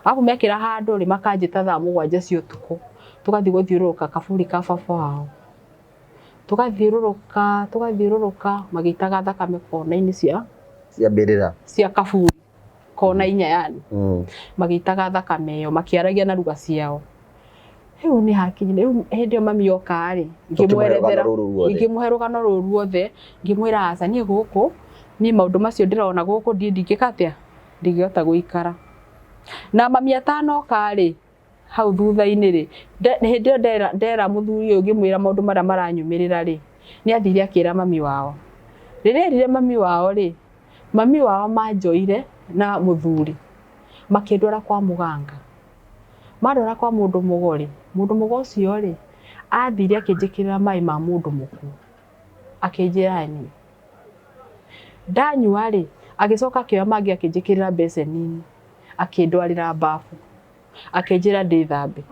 apo mekira handu ri makanjita thaa 7 cia utuku tugathi guthiuruka kaburi ka baba wao tugathiuruka magitaga thakame kona-ini cia mbirira cia kaburi kona inya yani magitaga thakame iyo makiaragia na ruga ciao riu ni hakinyire riu hindi mami yoka ri ngimwerethera ngimuhe rugano ruru ruothe ngimwira aca ni guku ni maundu macio ndirona guku ndingika atia ndingihota guikara na mami atanoka ri hau thutha-ini ri hindi ndera muthuri uyu ngimwira maundu maria maranyumirira ri ni athire akira mami wao rirerire mami wao ri mami wao manjoire na muthuri makindwara kwa muganga madora kwa mundu mugori mundu mugocio ri athire akinjikirira mai ma mundu muku akinjira ni ndanyua ri agicoka akioya mangi akinjikirira besenini akindwarira bafu akinjira ndithambe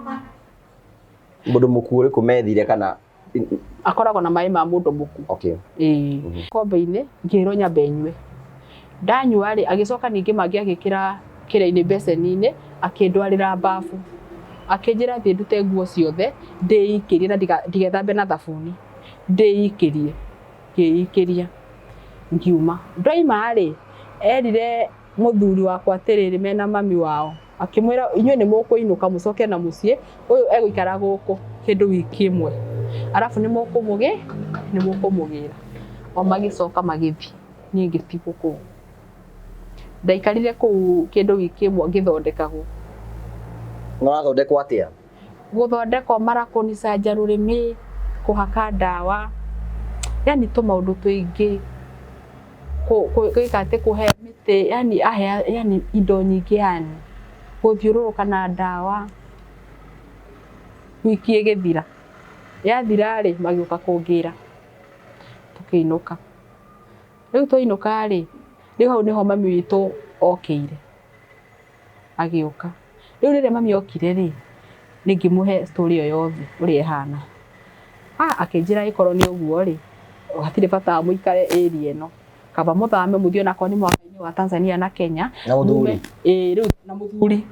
mundu muku uri kumethire kana akoragwo na mai ma mundu muku kombe-ini ngiro nyambe nyue ndanyua ri agicoka ningi mangi agikira kire-ini besenini akindwarira bafu akinjira thie ndute nguo ciothe ndiikirie na ndigethambe na thabuni ndiikirie ngiikiria ngiuma ndoima ri erire muthuri wakwa atiriri mena mami wao akimwira inywe ni mukuinuka mucoke na mucie uyu eguikara guku kindu wiki imwe arafu ni mukumugira o magicoka magithi niĩ ngĩtigwo kũu. Ndaikarire kũu kĩndũ wiki ĩmwe ngĩthondekagwo. Ũrathondekwo atĩa? Gũthondekwo marakũnica rũrĩmĩ, kũhaka ndawa, yani tũmaũndũ tũingĩ, gwĩka atĩ kũhe mĩtĩ, yani indo nyingĩ, yani gũthiũrũrũka na ndawa. Wiki ĩgĩthira, yathira rĩ magĩũka kũngĩra, tũkĩinũka. Rĩu twainũka rĩ, rĩu hau nĩho mami witũ okĩire agĩũka. Rĩu rĩrĩa mami okire rĩ, nĩngĩmũhe story ĩyo yothe ũrĩa ĩhana. Akĩnjĩra ĩkorwo nĩ ũguo rĩ, hatirĩ bata mũikare area ĩno, kaba mũthame mũthiĩ onakorwo nĩ mũhaka-inĩ wa Tanzania na Kenya. Na mũthuri? Rĩu na mũthuri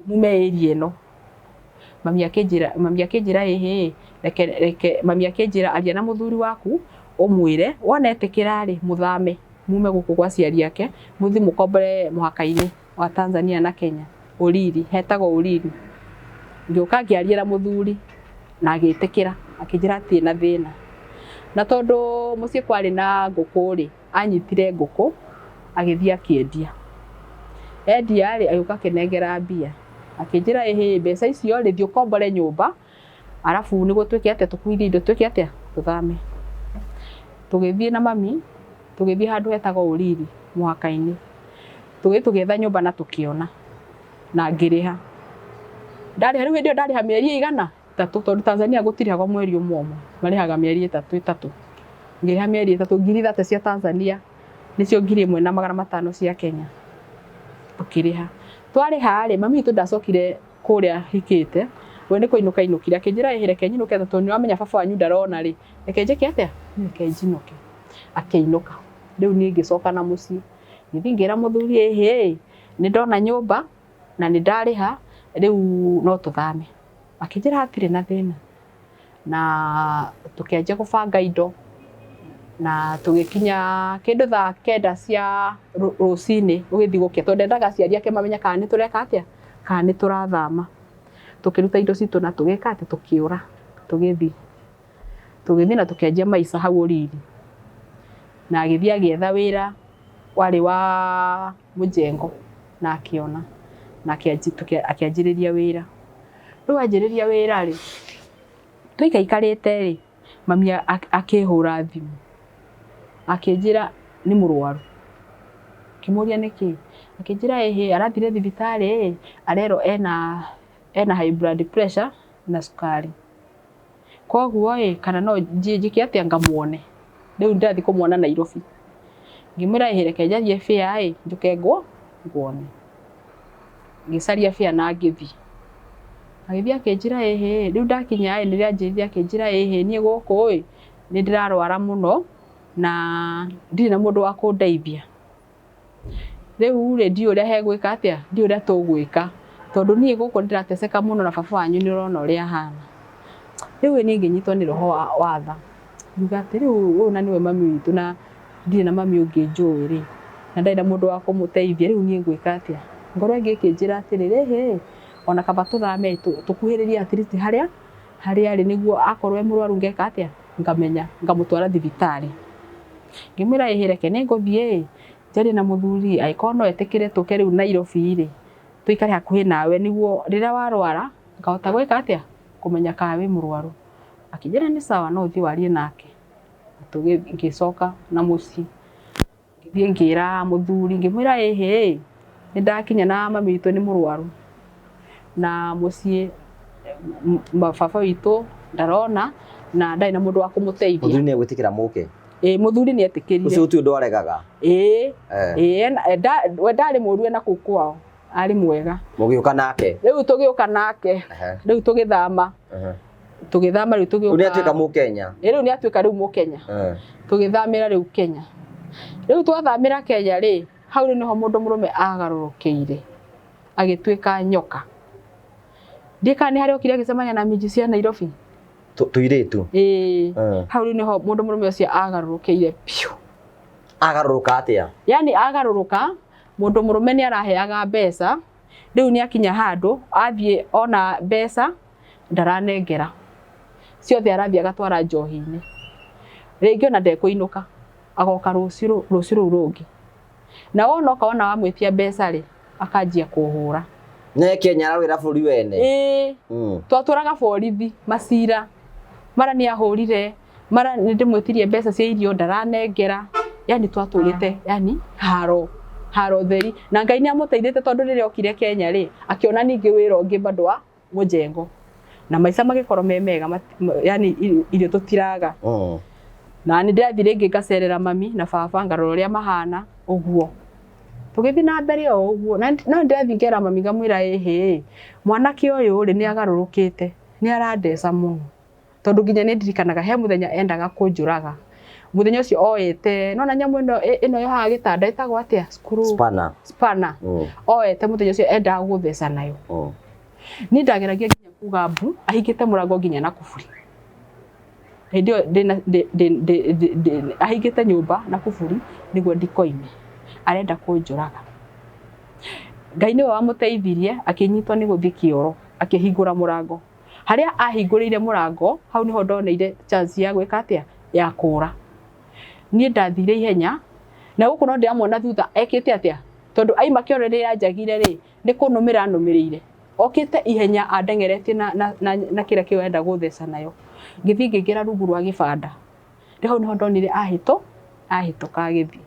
mume area ĩno. Mami akĩnjĩra reke mami akĩnjĩra aria na mũthuri waku ũmwĩre wona etĩkĩra rĩ mũthame mume gũkũ kwa aciari ake mũthi mũkombore mũhaka-inĩ wa Tanzania na Kenya. Uriri, hetagwo Uriri. Ngĩũka ngĩaria na mũthuri na agĩtĩkĩra, akĩnjĩra atĩ na thĩna. Na tondũ mũciĩ kwarĩ na ngũkũ rĩ, anyitire ngũkũ agĩthiĩ akĩendia. Endia rĩ agĩũka akĩnengera mbia. Akĩnjĩra mbeca icio rĩ thiĩ ũkombore nyũmba, arabu nĩguo twĩke atĩa tũkuithie indo twĩke atĩa tũthame. Tũgĩthiĩ na mami, tũgĩthiĩ handũ hetagwo Uriri mũhaka-inĩ. Tũgĩetha nyũmba na tũkĩona na ngĩrĩha. Ndarĩha rĩu hĩndĩ ĩyo ndarĩha mĩeri 3 tondũ Tanzania gũtirĩhagwo mweri ũmwe, marĩhaga mĩeri 3. Ngĩrĩha mĩeri 3 ngiri 3 cia Tanzania nĩcio 1,500 cia Kenya. Tũkĩrĩha. Twarĩha rĩ mami witũ ndacokire kũrĩa hikĩte, we nĩ kũinũka inũkire, akĩnjĩra reke nyinũke tondũ nĩwamenya baba wanyu ndarona rĩ, reke njĩke atĩa, reke njinũke. Akĩinũka. Rĩu niĩ ngĩcoka na mũciĩ. Ngĩthiĩ ngĩra mũthuri nĩndona nyũmba na nĩndarĩha, rĩu no tũthame. Akĩnjĩra hatirĩ na thĩna. Na tũkĩanjia gũbanga indo na tũgĩkinya kĩndũ thaa 9 cia rũcinĩ ũgĩthiĩ gũkĩa, tondũ ndendaga aciari ake mamenye kana nĩtũreka atĩa, kana nĩtũrathama. Tũkĩruta indo citũ na tũgĩka atĩ tũkĩũra, tũgĩthiĩ na tũkĩanjia maica hau Uriri. Na agĩthiĩ agĩetha wĩra warĩ wa mũjengo na akĩona na akĩanjĩrĩria wĩra. Rĩu anjĩrĩria wĩra rĩ, tũikaikarĩte rĩ, mami akĩhũra thimũ akĩnjĩra nĩ mũrwaru. Ngĩmũria nĩkĩ, akĩnjĩra arathire thibitarĩ arerwo ena high blood pressure na cukari. Koguo kana no njĩke atĩa ngamuone. Rĩu ndathiĩ kũmuona Nairobi. Ngĩmwĩra reke njarie fare njuke nguone. Ngĩcaria fare na ngĩthiĩ. Agĩthiĩ akĩnjĩra rĩu ndakinya nĩrĩanjĩrĩria akĩnjĩra niĩ gũkũ nĩndĩrarwara mũno na ndirĩ na mũndũ wa kũndeithia. Rĩu ndiũĩ ũrĩa hegwĩka atĩa, ndiũĩ ũrĩa tũgwĩka tondũ niĩ gũkũ ndĩrateseka mũno na baba wanyu nĩũrona ũrĩa ahana. Rĩu niĩ ngĩnyitwo nĩ roho wa tha. Ngiuga atĩ rĩu ũyũ na nĩwe mami witũ na ndirĩ na mami ũngĩ njũĩ rĩ, na ndarĩ na mũndũ wa kũmũteithia, rĩu niĩ ngwĩka atĩa. Ngoro ĩngĩ ĩkĩnjĩra atĩrĩrĩ ona kaba tũthame tũkuhĩrĩrie at least harĩa arĩ nĩguo akorwo mũrwaru ngeka atĩa, ngamenya ngamũtwara thibitarĩ. Ngĩmwĩra reke nĩngũthiĩ njarie na mũthuri angĩkorwo no etĩkĩre tũke rĩu Nairobi rĩ, tũikare hakuhĩ nawe nĩguo rĩrĩa warwara ngahota gwĩka atĩa, kũmenya kana wĩ mũrwaru. Akĩnjĩra nĩ sawa no ũthiĩ warie nake. Ngĩcoka na mũciĩ. Ngĩthiĩ ngĩra mũthuri ngĩmwĩra nĩndakinya na mami witũ nĩ mũrwaru na mũciĩ baba witũ ndarona na ndarĩ na mũndũ wa kũmũteithia. Mũthuri nĩegwĩtĩkĩra mũke? Mũthuri nĩetĩkĩrire. Ũcio gũtirĩ ũndũ aregaga? We ndarĩ mũru na kũu kwao, arĩ mwega. Mũgĩũka nake? Rĩu tũgĩũka nake, rĩu tũgĩthama. Tũgĩthama rĩu tũgĩũka. Rĩu nĩatuĩka Mũkenya? Rĩu nĩatuĩka rĩu Mũkenya. Tũgĩthamĩra rĩu Kenya. Rĩu twathamĩra Kenya rĩ, hau nĩho mũndũ mũrũme agarũrũkĩire agĩtuĩka nyoka. Ndika nĩ harĩ okire agĩcemania na miji cia Nairobi. Tuirĩtu? Hau nĩho mũndũ mũrũme ũcio agarũrũkĩire piũ. Agarũrũka atĩa? Yani agarũrũka, mũndũ mũrũme nĩaraheaga mbeca, rĩu nĩakinya handũ athiĩ ona mbeca ndaranengera. Ciothe arathiĩ agatwara njohi-inĩ. Rĩngĩ ona ndekũinũka agoka rũciũ rũu rũngĩ. Na wona ũkaona wamwĩtia mbeca rĩ akanjia kũhũra. Ne Kenya arawĩra bũrũri wene. Twatũraga borithi macira. Mara nĩ ahũrire, mara nĩ ndĩmwĩtirie mbeca cia irio ndaranengera. Yani twatũrĩte haro theri. Na Ngai nĩ amũteithĩte tondũ rĩrĩa okire Kenya rĩ akĩona ningĩ wĩra ũngĩ bado wa mũjengo. Na maica magĩkorwo me mega, yani irio tũtiraga. Na nĩ ndĩrathire rĩngĩ ngacerera mami na baba ngarora ũrĩa mahana ũguo. Tũgĩthiĩ na mbere o ũguo. No ndĩrathie ngera mami ngamwĩra mwanake ũyũ rĩ nĩ agarũrũkĩte, nĩ arandeca mũno. Tondũ nginya nĩ ndirikanaga he mũthenya endaga kũnjũraga. Mũthenya ũcio oete, nona nyamũ ĩno yo haha gĩtanda ĩtagwo atĩa? Spanner. Oete mũthenya ũcio endaga gũtheca nayo. Niĩ ndageragia nginya kuga mbu, ahingĩte mũrango nginya na kũburi. Hĩndĩ ĩyo ahingĩte nyũmba na kũburi nĩguo ndikoime. Arenda kũnjũraga. Ngai nĩwe wamũteithirie akĩnyitwo nĩ gũthiĩ kĩoro, akĩhingũra mũrango. Harĩa ahingũrĩire mũrango, hau niho ndoneire chance ya gwĩka atĩa? Ya kũra. Niĩ ndathire ihenya, na gũkũ no ndĩramwona thutha ekĩte atĩa? Tondũ aima kĩoro rĩrĩa anjagire rĩ, nĩ kũnũmĩra nũmĩrĩire. Okĩte ihenya andengeretie na kĩrĩa kĩo enda gũtheca nayo. Ngĩthiĩ ngĩingĩra rungu rwa gĩbanda. Hau niho ndonire ahĩtũka agĩthiĩ.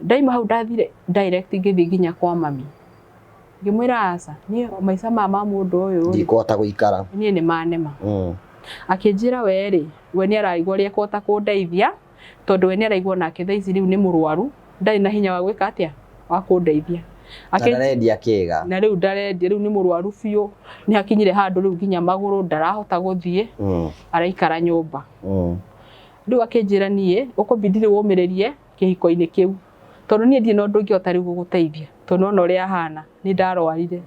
Ndaima hau ndathire direct ngĩthiĩ nginya kwa mami. Ngĩmwĩra aca, niĩ maica ma mũndũ ũyũ ndikũhota gũikara. Niĩ nĩ manema. Akĩnjĩra we rĩ, we nĩ araigua ũrĩa ekũhota kũndeithia, tondũ we nĩ araigua nake thaa ici rĩu nĩ mũrwaru, ndarĩ na hinya wa gwĩka atĩa? Wa kũndeithia. Ndarendia kĩga. Na rĩu ndarendia, rĩu nĩ mũrwaru biũ, nĩ hakinyire handũ rĩu nginya magũrũ ndarahota gũthiĩ, araikara nyũmba. Rĩu akĩnjĩra niĩ ũkũbidi ũmĩrĩrie kĩhiko-inĩ kĩu. Tondũ niĩ ndirĩ na ũndũ ũngĩhota rĩu gũgũteithia, tondũ ona ũrĩa ahana nĩ ndarwarire.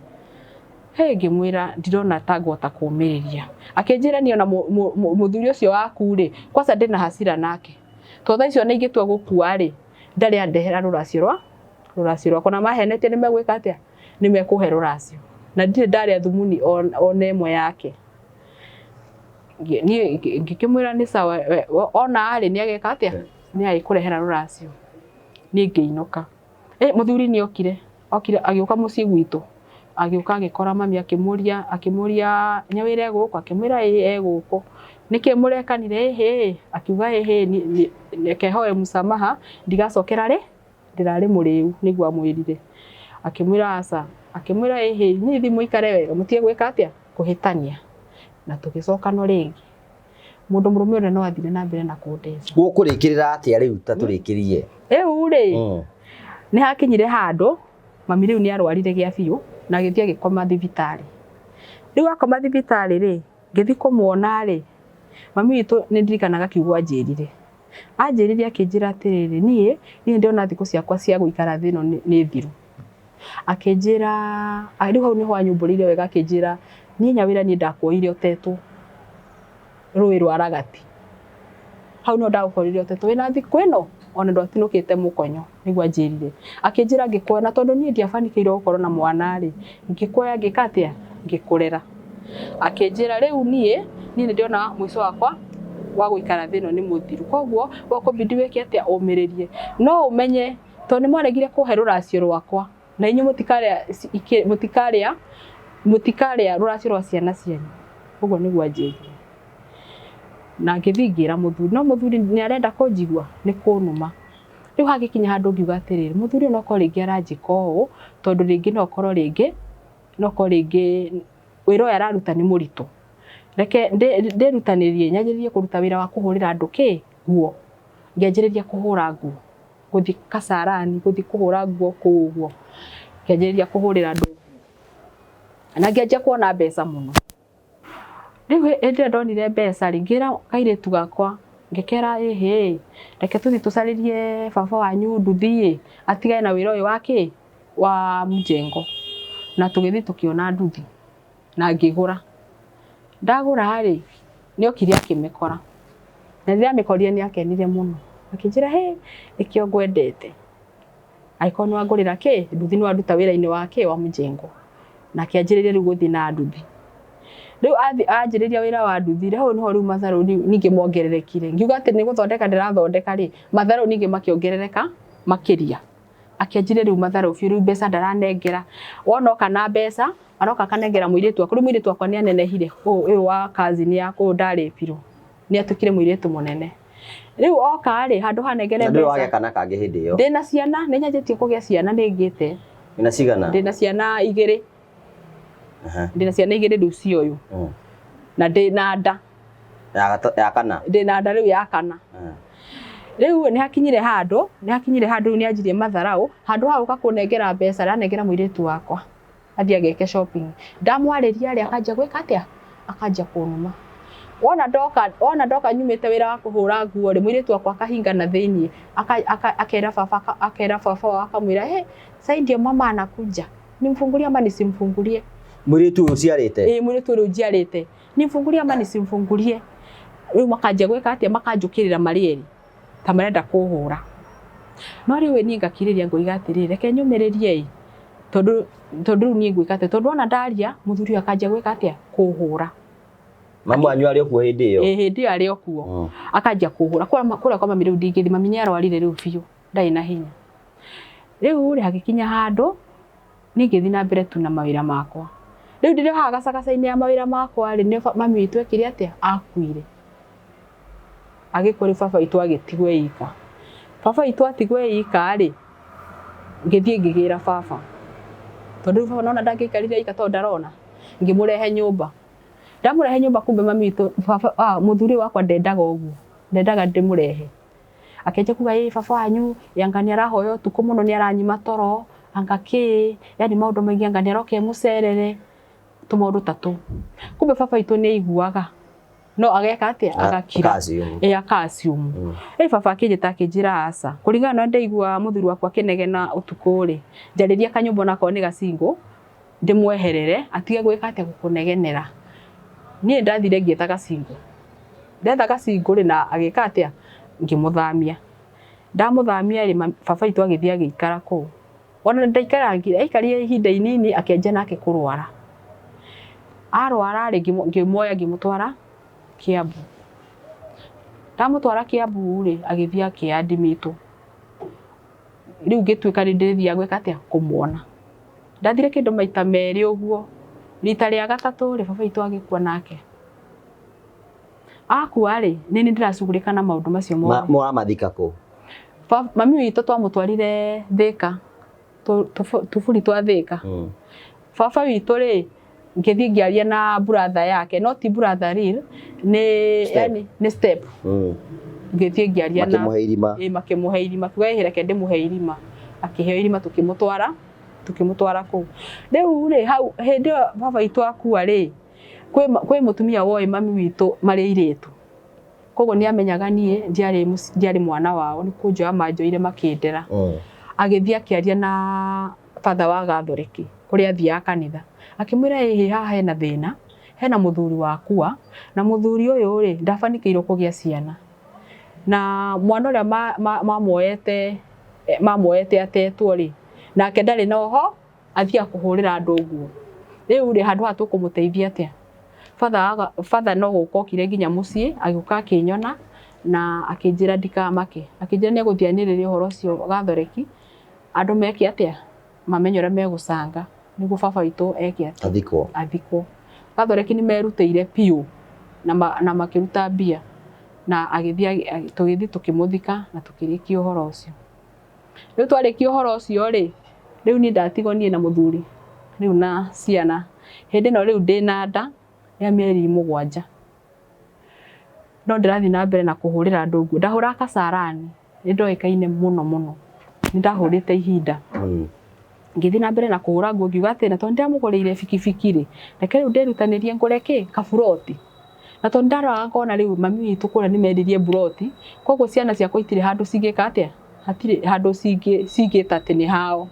Ngĩmwĩra ndirona ta ngũhota kũmĩrĩria. Akĩnjĩra niĩ ona mũthuri ũcio waku rĩ, kwanza ndĩ na hasira nake. Tondũ thaa icio ona ingĩtua gũkua rĩ, ndarĩ andehera rũracio rwakwa na mahenetie nĩ megwĩka atĩa? Nĩ mekũhe rũracio. Na ndirĩ ndarĩa thumuni ona ĩmwe yake. Niĩ ngĩkĩmwĩra nĩ sawa, ona arĩ nĩ ageka atĩa? Nĩ agĩkũrehera rũracio. Niĩ ngĩinũka. Mũthuri nĩ okire agĩũka mũciĩ gwitũ. Agĩũka agĩkora mami akĩmũria nyawĩra gũkũ, akĩmwĩra gũkũ. Nĩkĩ mũrekanire? Akiuga reke hoe msamaha ndigacokera ndĩrarĩ mũrĩu nĩguo amwĩrire. Akĩmwĩra aca, akĩmwĩra niĩ thiĩ mũikare wega mũtige gwĩka atĩa? Kũhĩtania. Na tũgĩcoka no rĩngĩ. Mũndũ mũrũme ũrĩa no athire na mbere na kũndeca. Gũkũrĩkĩrĩra atĩa rĩu ta tũrĩkĩrie? Rĩu rĩ, nĩ hakinyire handũ mami rĩu nĩ arwarire gĩa biũ na agĩthiĩ agĩkoma thibitarĩ. Rĩu akoma thibitarĩ rĩ, ngĩthiĩ kũmuona rĩ, mami witũ nĩ ndirikanaga kiugo anjĩrire. Anjĩrire akĩnjĩra atĩrĩrĩ, niĩ ndĩona thikũ ciakwa cia gũikara thĩ ĩno nĩ thiru. Akĩnjĩra, rĩu hau nĩho anyumbũrĩire wega, akĩnjĩra niĩ Nyawĩra niĩ ndakuoire ũtetwo rũĩ rwa Ragati. Hau no ndagũkorire ũtetwo wĩna thikũ ĩno ona ndwatinũkĩte mũkonyo, nĩguo anjĩrire. Akĩnjĩra ngĩkuoya, na tondũ niĩ ndiabanikĩirwo gũkorwo na mwana rĩ, ngĩkuoya ngĩka atĩa? Ngĩkũrera. Akĩnjĩra rĩu niĩ nĩ ndĩona mũico wakwa wa gũikara thĩ ĩno nĩ mũthiru. Koguo ũkũbidi wĩke atĩa? Ũmĩrĩrie. No ũmenye tondũ nĩ mwaregire kũhe rũracio rwakwa na inyuĩ mũtikarĩa rũracio rwa ciana cianyu. Ũguo nĩguo anjĩrire. Na ngĩthiĩ ngĩra mũthuri, no mũthuri nĩ arenda kũnjigua, nĩ kũnũma. Rĩu hagĩkinya handũ ngiuga atĩrĩrĩ, mũthuri no korwo rĩngĩ aranjĩka ũũ, tondũ rĩngĩ no korwo rĩngĩ wĩra ũyũ araruta nĩ mũritũ. Reke ndĩrutanĩrie nyanjĩrĩrie kũruta wĩra wa kũhũrĩra andũ nguo. Ngĩanjĩrĩria kũhũra nguo, gũthiĩ Kasarani, gũthiĩ kũhũra nguo kũu ũguo. Ngĩanjĩrĩria kũhũrĩra andũ. Na ngĩanjia kuona mbeca mũno. Rĩu hĩndĩ ndonire mbeca rĩ, ngĩra kairĩtu gakwa, ngĩkera reke tũthiĩ tũcarĩrie baba wanyu nduthi atigane na wĩra ũyũ wa mũjengo. Na tũgĩthiĩ tũkĩona nduthi na ngĩgũra. Ndagũra rĩ, nĩ okire akĩmĩkora. Na rĩrĩa amĩkorire nĩ akenire mũno. Akĩnjĩra nĩkĩo ngwendete. Angĩkorwo nĩ wangũrĩra nduthi nĩ waruta wĩra-inĩ wa mũjengo. Na akĩanjĩrĩria rĩu gũthiĩ na nduthi. Riu anjiriria wira wa nduthire ho niho riu matharu ningi mongererekire ngiuga ati ni guthondeka ndirathondeka ri matharu ningi makiongerereka makiria akianjire riu matharu biu riu mbeca ndaranengera wona kana mbeca aroka kanengera muiritu akuru muiritu akwa ni anenehire uyu wa kazi ni yako ndaripiro ni atukire muiritu munene riu oka ri handu hanengere mbeca ndio kana kangi hindi iyo ndina ciana ni nyanjitie kugia ciana ningite ina cigana ndina ciana 2 ndina ciana 2 riu cio uyu na ndina nda ya kana ndina nda riu ya kana riu ni hakinyire handu ni anjirie matharau handu hauka kunengera mbeca ranengera muiritu wakwa athia geke shopping ndamwariria ri akanja gwika atia akanja kunuma wona ndoka nyumite wira wa kuhura nguo ri muiritu wakwa akahinga na thiini akera baba akamwira he saidia mama anakuja nimfungulie ama nisimfungulie muiritu uciarite muiritu riu jiarite nimfungulie ama nisimfungulie riu makanja gwika atia makanjukirira marieri ta marenda kuhura no riu ni ngakiriria ngoiga atiri reke nyumiririe tondu ni ngwikate tondu ona ndaria muthuri akanja gwika atia kuhura mamu anyu ari okuo hindi iyo hindi ari okuo akanja kuhura kura kwa mami riu ndingithima minya arwarire riu biu ndai na hinya riu ri hagikinya handu ningithi na mbere tu na mawira makwa riu ndire ha gacagacaine ya mawira makwa ri ni mami witu ekire atia akuire agikore baba itu agitigwe ika baba itu atigwe ika ri ngithie ngigira baba tondu baba nona ndagikarire ika to ndarona ngimurehe nyumba ndamurehe nyumba kumbe mami itu baba muthuri wakwa ndendaga uguo ndendaga ndimurehe akeje kuga baba wanyu yangani arahoyo tuko muno ni aranyima toro angaki yani maundu maingi angani aroke mucerere tumaundu tatu kumbe baba itu ni iguaga no ageka atia agakira calcium baba akijita kijira asa kuringana na ndeigua muthuri wakwa kinegena utuku ri njariria kanyumba nako ni gacingo ndimweherere atige gwika atia gukunegenera nie ndathire ngietha gacingo ndetha gacingo ri na agika atia ngimuthamia ndamuthamia ri baba itu agithia agikara ku ona ndaikara aikarie ihinda inini akienja nake kurwara arwara ri ngimoya ngimutwara Kiambu ndamutwara Kiambu ri agithia akiadimitu riu ngituika ri ndithia gwika atia kumuona ndathire kindu maita meri uguo rita ria gatatu ri baba itu agikua nake akua ri nini ndiracugurika na maundu macio mo mwamathika ku mami witu twamutwarire Thika tufuri twa Thika baba witu ri ngithii ngiaria na brother yake no ti brother real ni yani ni step ngithii ngiaria na makimuhe irima twehire kende muhe irima akiheo irima tukimutwara ku riu ri hau hindi baba itu akua ri kwi mutumia woi mami witu mari iritu kogo ni amenyaga nie ndiari mwana wao ni kunjoa manjoire makindera agithia kiaria na father wa Gathoreki kuria thia kanitha akimwira haha hena thina hena muthuri wakua na muthuri uyu ri ndafanikirwo kugia ciana na mwana uria mamuoete atetwo ri nake ndari noho athia kuhurira andu nguo riu ri handu hatukumuteithia atia father no gukokire nginya mucii agiuka akinyona na akinjira ndikamake akinjira ni guthianiriria uhoro ucio Gathoreki andu meki atia mamenyora megucanga nigu baba itu eke athikwo Gathoreki ni merutire piu na makiruta mbia na agithia tugithi tukimuthika na tukirikia uhoro ucio riu twarikia uhoro ucio ri riu ni ndatigwo nie na muthuri riu na ciana hindi no riu ndina nda ya mieri 7 no ndirathi na mbere na kuhurira andu nguo ndahura Kasarani ni ndoikaine muno ni ndahurite ihinda ngithi na mbere na kuhura nguo ngiuga ati na tondu ndamugurire fikifiki ri reke riu ndirutanirie ngureke kaburoti na tondu ndaraga kona riu mami witu kura ni mendirie buroti koguo ciana ciakwa itire handu cingika atia hatire handu cingita ati ni hao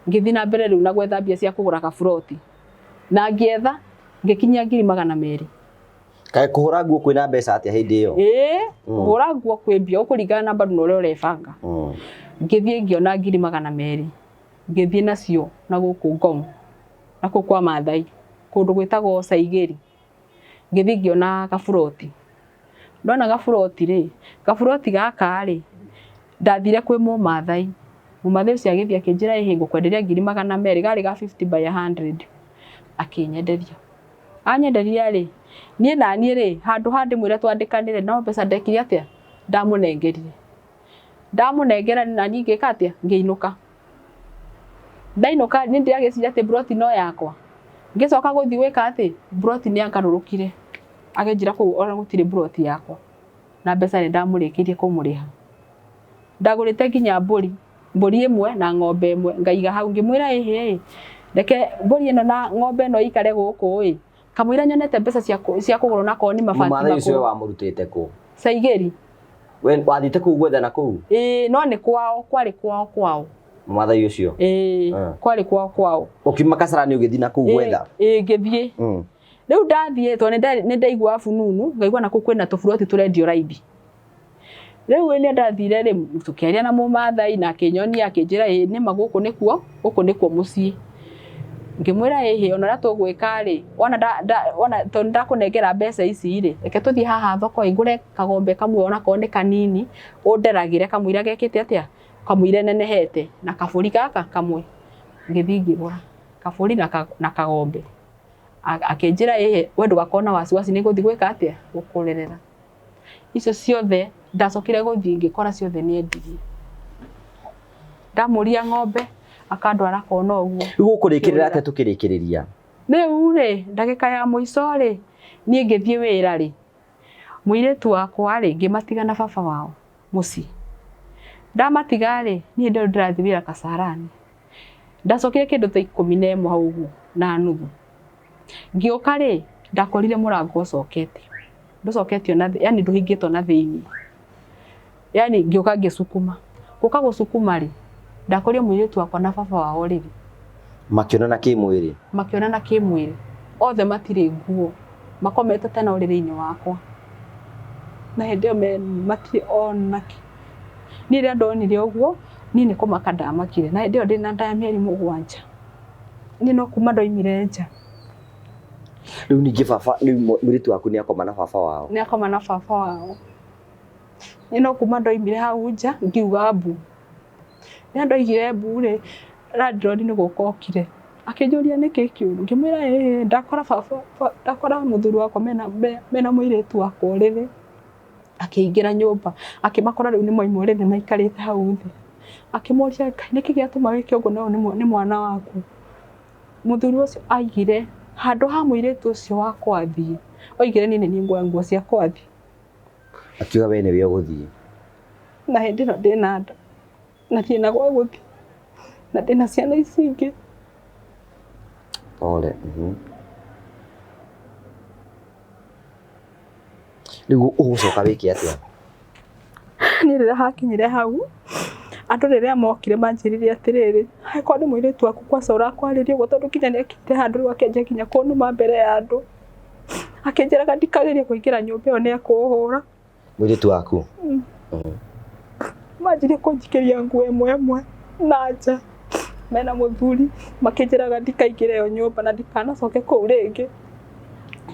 ngithi na mbere riu na gwetha mbia cia kugura kaburoti na ngietha ngikinyia 200 kae kuhura nguo kwina mbeca atia hindi iyo kuhura nguo kwi mbia ukuringana na bado nore urebanga ngithie ngiona 200 ngithie nacio na guku Ngong na kwa Maathai kundu gwitagwo Saigeri ngithi ngiona gaburoti ndona gaburoti ri gaburoti gaka ri ndathire kwi mumathai ucio agithia kinjira ihingo kwenderia 200 gari ga 50 by 100 akinyenderia anyenderia ri nie na nie ri handu handi mwire twandikanire no mbeca ndekire atia ndamunengera na nyingi katia ngiinuka ndainuka ni ndiragiciria ati broti no yakwa ngicoka guthi gwika ati broti ni angarurukire agenjira ku ora gutire broti yakwa na mbeca ni ndamurikirie kumuriha ndagurite nginya mburi imwe na ng'ombe imwe ngaiga hau ngimwira ehe reke mburi ino na ng'ombe no ikare guku kamwira nyonete mbeca cia kugura na koni mabati mama ucio wa murutite ku Saigeri we wathite ku gwetha na ku no ni kwao kwari kwao mama ucio kwari kwao ukima Kasarani ugithi na ku gwetha ngithie riu ndathie to ni ndaigua fununu ngaigua na ku kwina tuburoti turendio raithi riu ni ndathire ri tukiaria na mumathai na kinyonia akinjira ni maguku nikuo mucii ngimwira hihi ona tugwika ri ona to ndakunengera mbeca ici ri reke tuthie haha thoko ingure kagombe kamwe ona ko ni kanini underagire kamwira gekite atia kamwire nenehete na kaburi gaka kamwe ngithi ngigura kaburi na kagombe akinjira hihi we ndugakona wasiwasi ni guthi gwika atia gukurerera icio ciothe ndacokire guthi ngikora ciothe ni endirie ndamuria ng'ombe akandwara kona uguo igukurikiria ate tukirikiriria riu ri ndagika ya muico ri nie ngithie wira ri muiretu wakwa ri ngimatiga na baba wao mucii ndamatiga ri nie ndio ndirathi wira Kasarani ndacokire kindu ta 11 hau uguo na nuthu ngioka ri ndakorire murango ucokete nducoketio na yani nduhingitwo na thiini yani ngioka ngicukuma guka gucukuma ri ndakoria muiretu wakwa na baba wao ri makionana kimwiri othe matire nguo makomete tena uriri-ini wakwa na hendio matire onaki ni ria ndonire uguo ni ni kumaka ndamakire na hendio ndina nda ya mieri 7 ni no kuma ndoimire nja riu ningi baba riu muiretu waku ni akoma na baba wao ni no kuma ndoimire hau nja ngiuga mbu ni ndoigire mbu ri landlord ni gukokire akinjuria niki kiuru ngimwira ndakora muthuri wakwa mena muiretu wakwa uriri akiingira nyumba akimakora riu ni mwaimwe uriri maikarite hau thi akimuria niki giatuma wike uguo no ni mwana waku muthuri ucio aigire handu ha muiretu ucio wakwa athie oigire ni ngwa nguo cia kwathi akiuga we niwe uguthie na hindi no ndina nda na thina gwa guthi na ndina ciana ici ingi ole riu ugucoka wiki atia ni rira hakinyire hau andu riria mokire manjiririe atiriri haiko ni muiretu waku kwaca urakwaririe guo tondu kinya ni akite handu akenja kinya kunuma mbere ya andu akenjeraga ndikaririe kuingira nyumba iyo ni akuhura muiretu waku manjire kunjikeria nguo imwe na nja mena muthuri makinjiraga ndikaingire iyo nyumba na ndikanacoke kuu ringi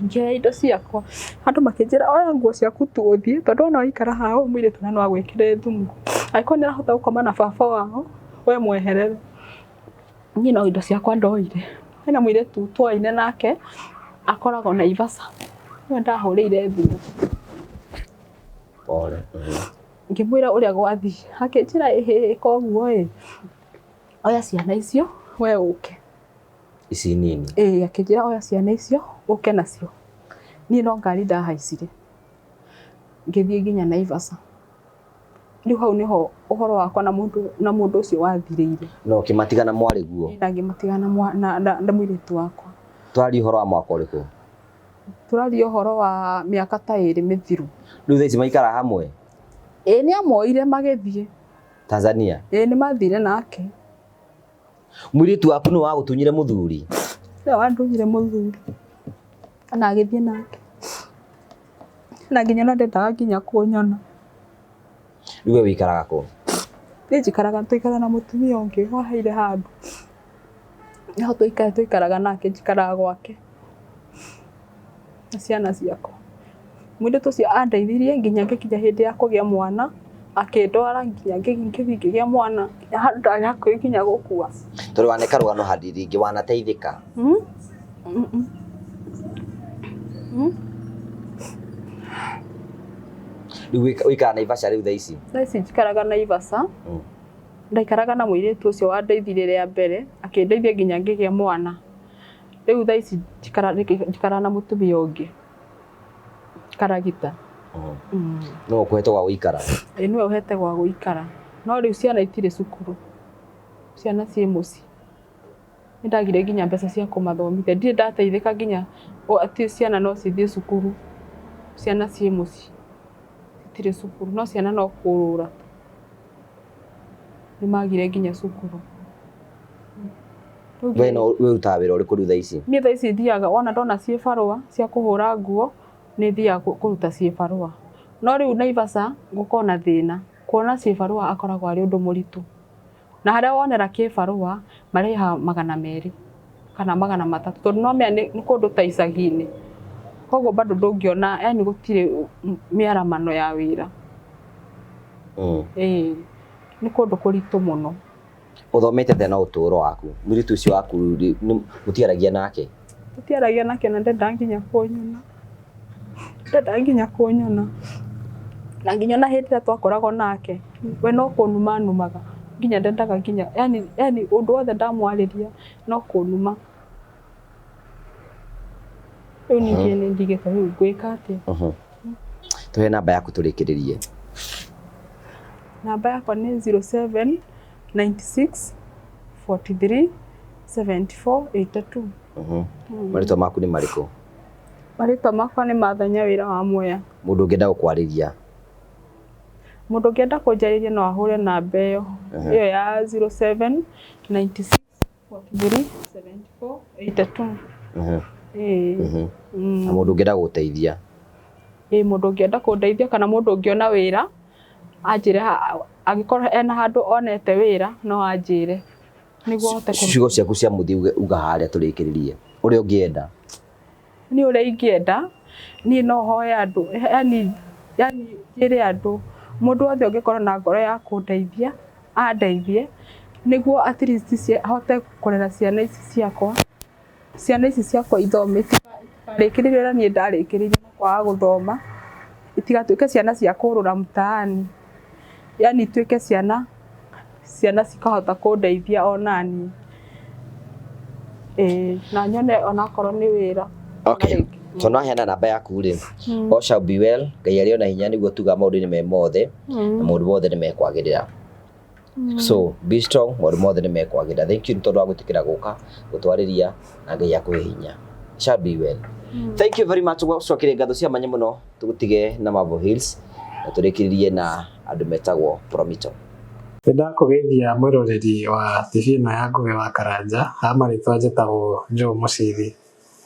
ngira indo ciakwa andu makinjira oya nguo ciaku tuthie tondu ona ikara haha muiretu na no agwikire thumu aiko ni rahota gukoma na baba wao we mweherere ni no indo ciakwa ndoire hena muiretu twaine nake akoragwo na Ivasa we ndahurire thumu ole ngimwira uria gwathi akinjira koguo oya ciana icio we uke ici nini akinjira oya ciana icio uke nacio ni no ngari ndahaicire ngithie nginya Naivasha riu hau niho uhoro wakwa na mundu ucio wathirire no kimatigana mwari guo na ngimatigana na muiretu wakwa twari uhoro wa mwaka uriku turari uhoro wa miaka ta 2 mithiru riu thaici maikara hamwe ni amoire magithie Tanzania ni mathire nake muiretu waku ni wagutunyire muthuri wandunyire muthuri kana agithie nake na nginya na ndendaga nginya kunyona riu we wikaraga ku ni njikaraga tuikara na mutumia ungi waheire handu no tuikaraga nake njikaraga gwake na ciana ciakwa. Mũirĩtu ũcio andeithirie nginya ngĩkinya hĩndĩ ya kũgĩa mwana, akĩndwara nginya ngĩgĩa mwana, handũ ndarĩ hakuhĩ nginya gũkua. Tondũ waneka rũgano handi rĩngĩ wanateithĩka? Rĩu ũikara Naivasha rĩu thaa ici? Thaa ici njikaraga Naivasha. Ndaikaraga na mũirĩtu ũcio wandeithirie rĩa mbere, akĩndeithia nginya ngĩgĩa mwana. Rĩu thaa ici njikara na mũtumia ũngĩ, Karagita. No ũkũhete gwa gũikara? Niwe ũhete gwa gũikara. No rĩu ciana itirĩ cukuru, ciana ciĩ mũciĩ. Nĩndagire nginya mbeca cia kũmathomithia, ndirĩ ndateithĩka nginya atĩ ciana no cithiĩ cukuru. Ciana ciĩ mũciĩ, citirĩ cukuru, no ciana no kũrũra. Nĩmagire nginya cukuru. We ũrutaga wĩra ũrĩkũ rĩu thaa ici? Niĩ thaa ici thiaga, wona ndona ciĩ barũa cia kũhũra nguo, nĩ thiaga kũruta ciĩ barũa. No rĩu Naivasha gũkorwo na thĩna, kuona ciĩ barũa akoragwo arĩ ũndũ mũritũ. Na harĩa wonera kĩbarũa marĩha 200 kana 300, tondũ no mea nĩ kũndũ ta icagi-inĩ. Koguo bado ndũngĩona, yani gũtirĩ mĩaramano ya wĩra. Nĩ kũndũ kũritũ mũno. Ũthomete atĩa na ũtũũro waku? Mũirĩtu ũcio waku mũtiaragia nake? Tũtiaragia nake na ndenda nginya kũnyona. Ndenda nginya kũnyona. Na nginya na hĩndĩ ĩrĩa twakoragwo nake, we no kũnuma numaga. Nginya ndendaga nginya, yani ũndũ wothe ndamwarĩria no kũnuma. Rĩu ningĩ nĩ ndigĩte rĩu ngwĩka atĩa. Tũhe namba yaku tũrĩkĩrĩrie. Namba yakwa nĩ 07 96 43 74 82. Marĩtwa maku nĩ marĩkũ? Marĩtwa makwa nĩ Martha Nyawĩra wa Mwea. Mũndũ ũngĩenda gũkwarĩria? Mũndũ ũngĩenda kũnjarĩria no ahũre namba ĩyo ya 07 96 43 74 82. Na mũndũ ũngĩenda gũteithia? Mũndũ ũngĩenda kũndeithia kana mũndũ ũngĩona wĩra anjĩre, angĩkorwo ena handũ onete wĩra no anjĩre nĩguo hote ciugo ciaku cia mũthia uga harĩa tũrĩkĩrĩrie ũrĩa ũngĩenda. Niĩ ũrĩa ingĩenda, niĩ no hoye andũ, yani njĩre andũ, mũndũ wothe ũngĩkorwo na ngoro ya kũndeithia andeithie, nĩguo at least hote kũrera ciana ici ciakwa. Ciana ici ciakwa ithome, itikarĩkĩrĩrio na niĩ ndarĩkĩrĩrio na kwaga gũthoma, itigatuĩke ciana cia kũrũra mtaani. Yani ituĩke ciana cikahota kũndeithia onani. Na nyone onakorwo nĩ wĩra. Okay. So no hena namba yaku rĩ. All shall be well. Ngai arĩ ona hinya nĩguo tuga maũndũ-inĩ me mothe na maũndũ mothe nĩ mekwagĩrĩra. So be strong, maũndũ mothe nĩ mekwagĩrĩra. Thank you nĩ tondũ wa gwĩtĩkĩra gũka gũtwarĩria na Ngai akũhe hinya. Shall be well. Thank you very much. Gwacokire ngatho cia manya mũno tũgũtige na Marvel Hills na tũrĩkĩrĩrie na andũ metagwo Promito. Ndakũgeithia mwĩroreri wa TV ĩno ya Ngugi wa Karanja, marĩtwa njĩtagwo Joe Mũcithi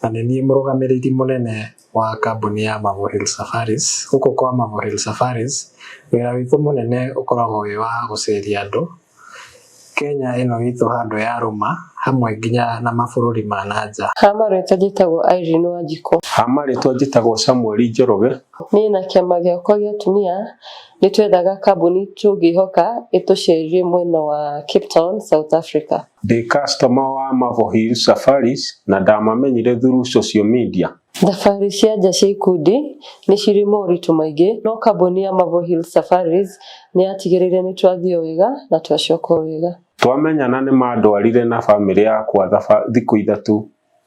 na nĩ niĩ mũrũgamĩrĩri mũnene wa kambuni ya Marvel Hills Safaris. Gũkũ kwa Marvel Hills Safaris wĩra witũ mũnene ũkoragwo wĩ wa gũceria andũ Kenya ĩno itũ handũ ya rũma hamwe nginya na mabũrũri ma nanja. Marĩtwa njĩtagwo Irene Wanjikũ. Marĩtwa njĩtagwo Samuel Njoroge. Niĩ na kĩama gĩakwa gĩa atumia nĩ twethaga kambuni tũngĩhoka ĩtũcerie mwena wa Cape Town, South Africa. Ndĩ customer wa Marvel Hills Safaris na ndamamenyire through social media. Thabarĩ cia nja cia ikundi nĩ cirĩ moritũ maingĩ, no kambuni ya Marvel Hills Safaris nĩ yatigĩrĩire nĩ twathiĩ wega na twacoka wega. Twamenyana nĩ mandwarire na famĩlĩ yakwa thikũ 3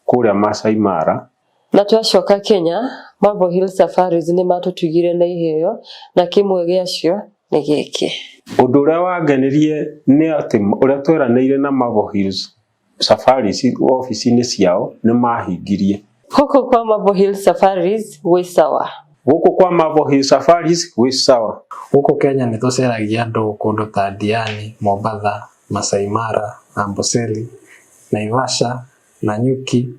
kũrĩa Masai Mara. Na twacoka Kenya, Marvel Hills Safaris nĩ matũtugire na iheo na kĩmwe gĩacio nĩ gĩkĩ. Ũndũ ũrĩa wangenirie nĩ atĩ ũrĩa tweranĩire na Marvel Hills Safaris ofici-inĩ ciao nĩ mahingirie. Gũkũ kwa Marvel Hills Safaris gwĩ sawa. Gũkũ kwa Marvel Hills Safaris gwĩ sawa. Gũkũ Kenya nĩ tũceragia andũ kũndũ ta Diani, Mombasa, Masai Mara, Amboseli, Naivasha, Nanyuki,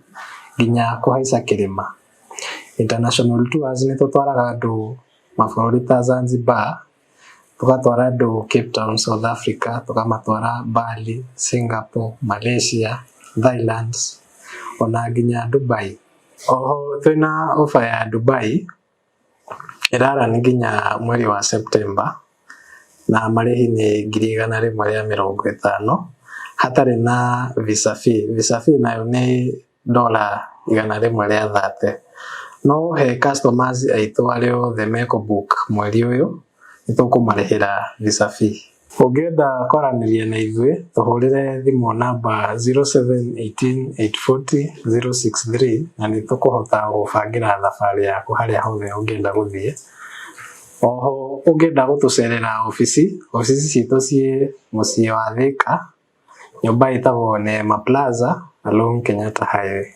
nginya kũhaica kĩrĩma. International tours nĩ tũtwaraga andũ mabũrũri ta Zanzibar, tũgatwara andũ Cape Town, South Africa, tũkamatwara Bali, Singapore, Malaysia, Thailand, ona nginya Dubai. Oho twina ofa ya Dubai irara ni nginya mweri wa September na marĩhi nĩ 150 hatarĩ na visa fee. Visa fee nayo nĩ $130. No he customers aitũ arĩa othe mekũbook mweri ũyũ nĩtũkũmarĩhĩra visa fee. Ũngĩenda kwaranĩria na ithuĩ tũhũrĩre thimũ namba 0718840063 na nĩtũkũhota gũbangĩra thabarĩ yaku harĩa hothe ũngĩenda gũthiĩ. Oho ũngĩenda gũtũcerera ofici citũ ciĩ mũciĩ wa Thika, nyũmba ĩtagwo Neema Plaza along Kenyatta Highway.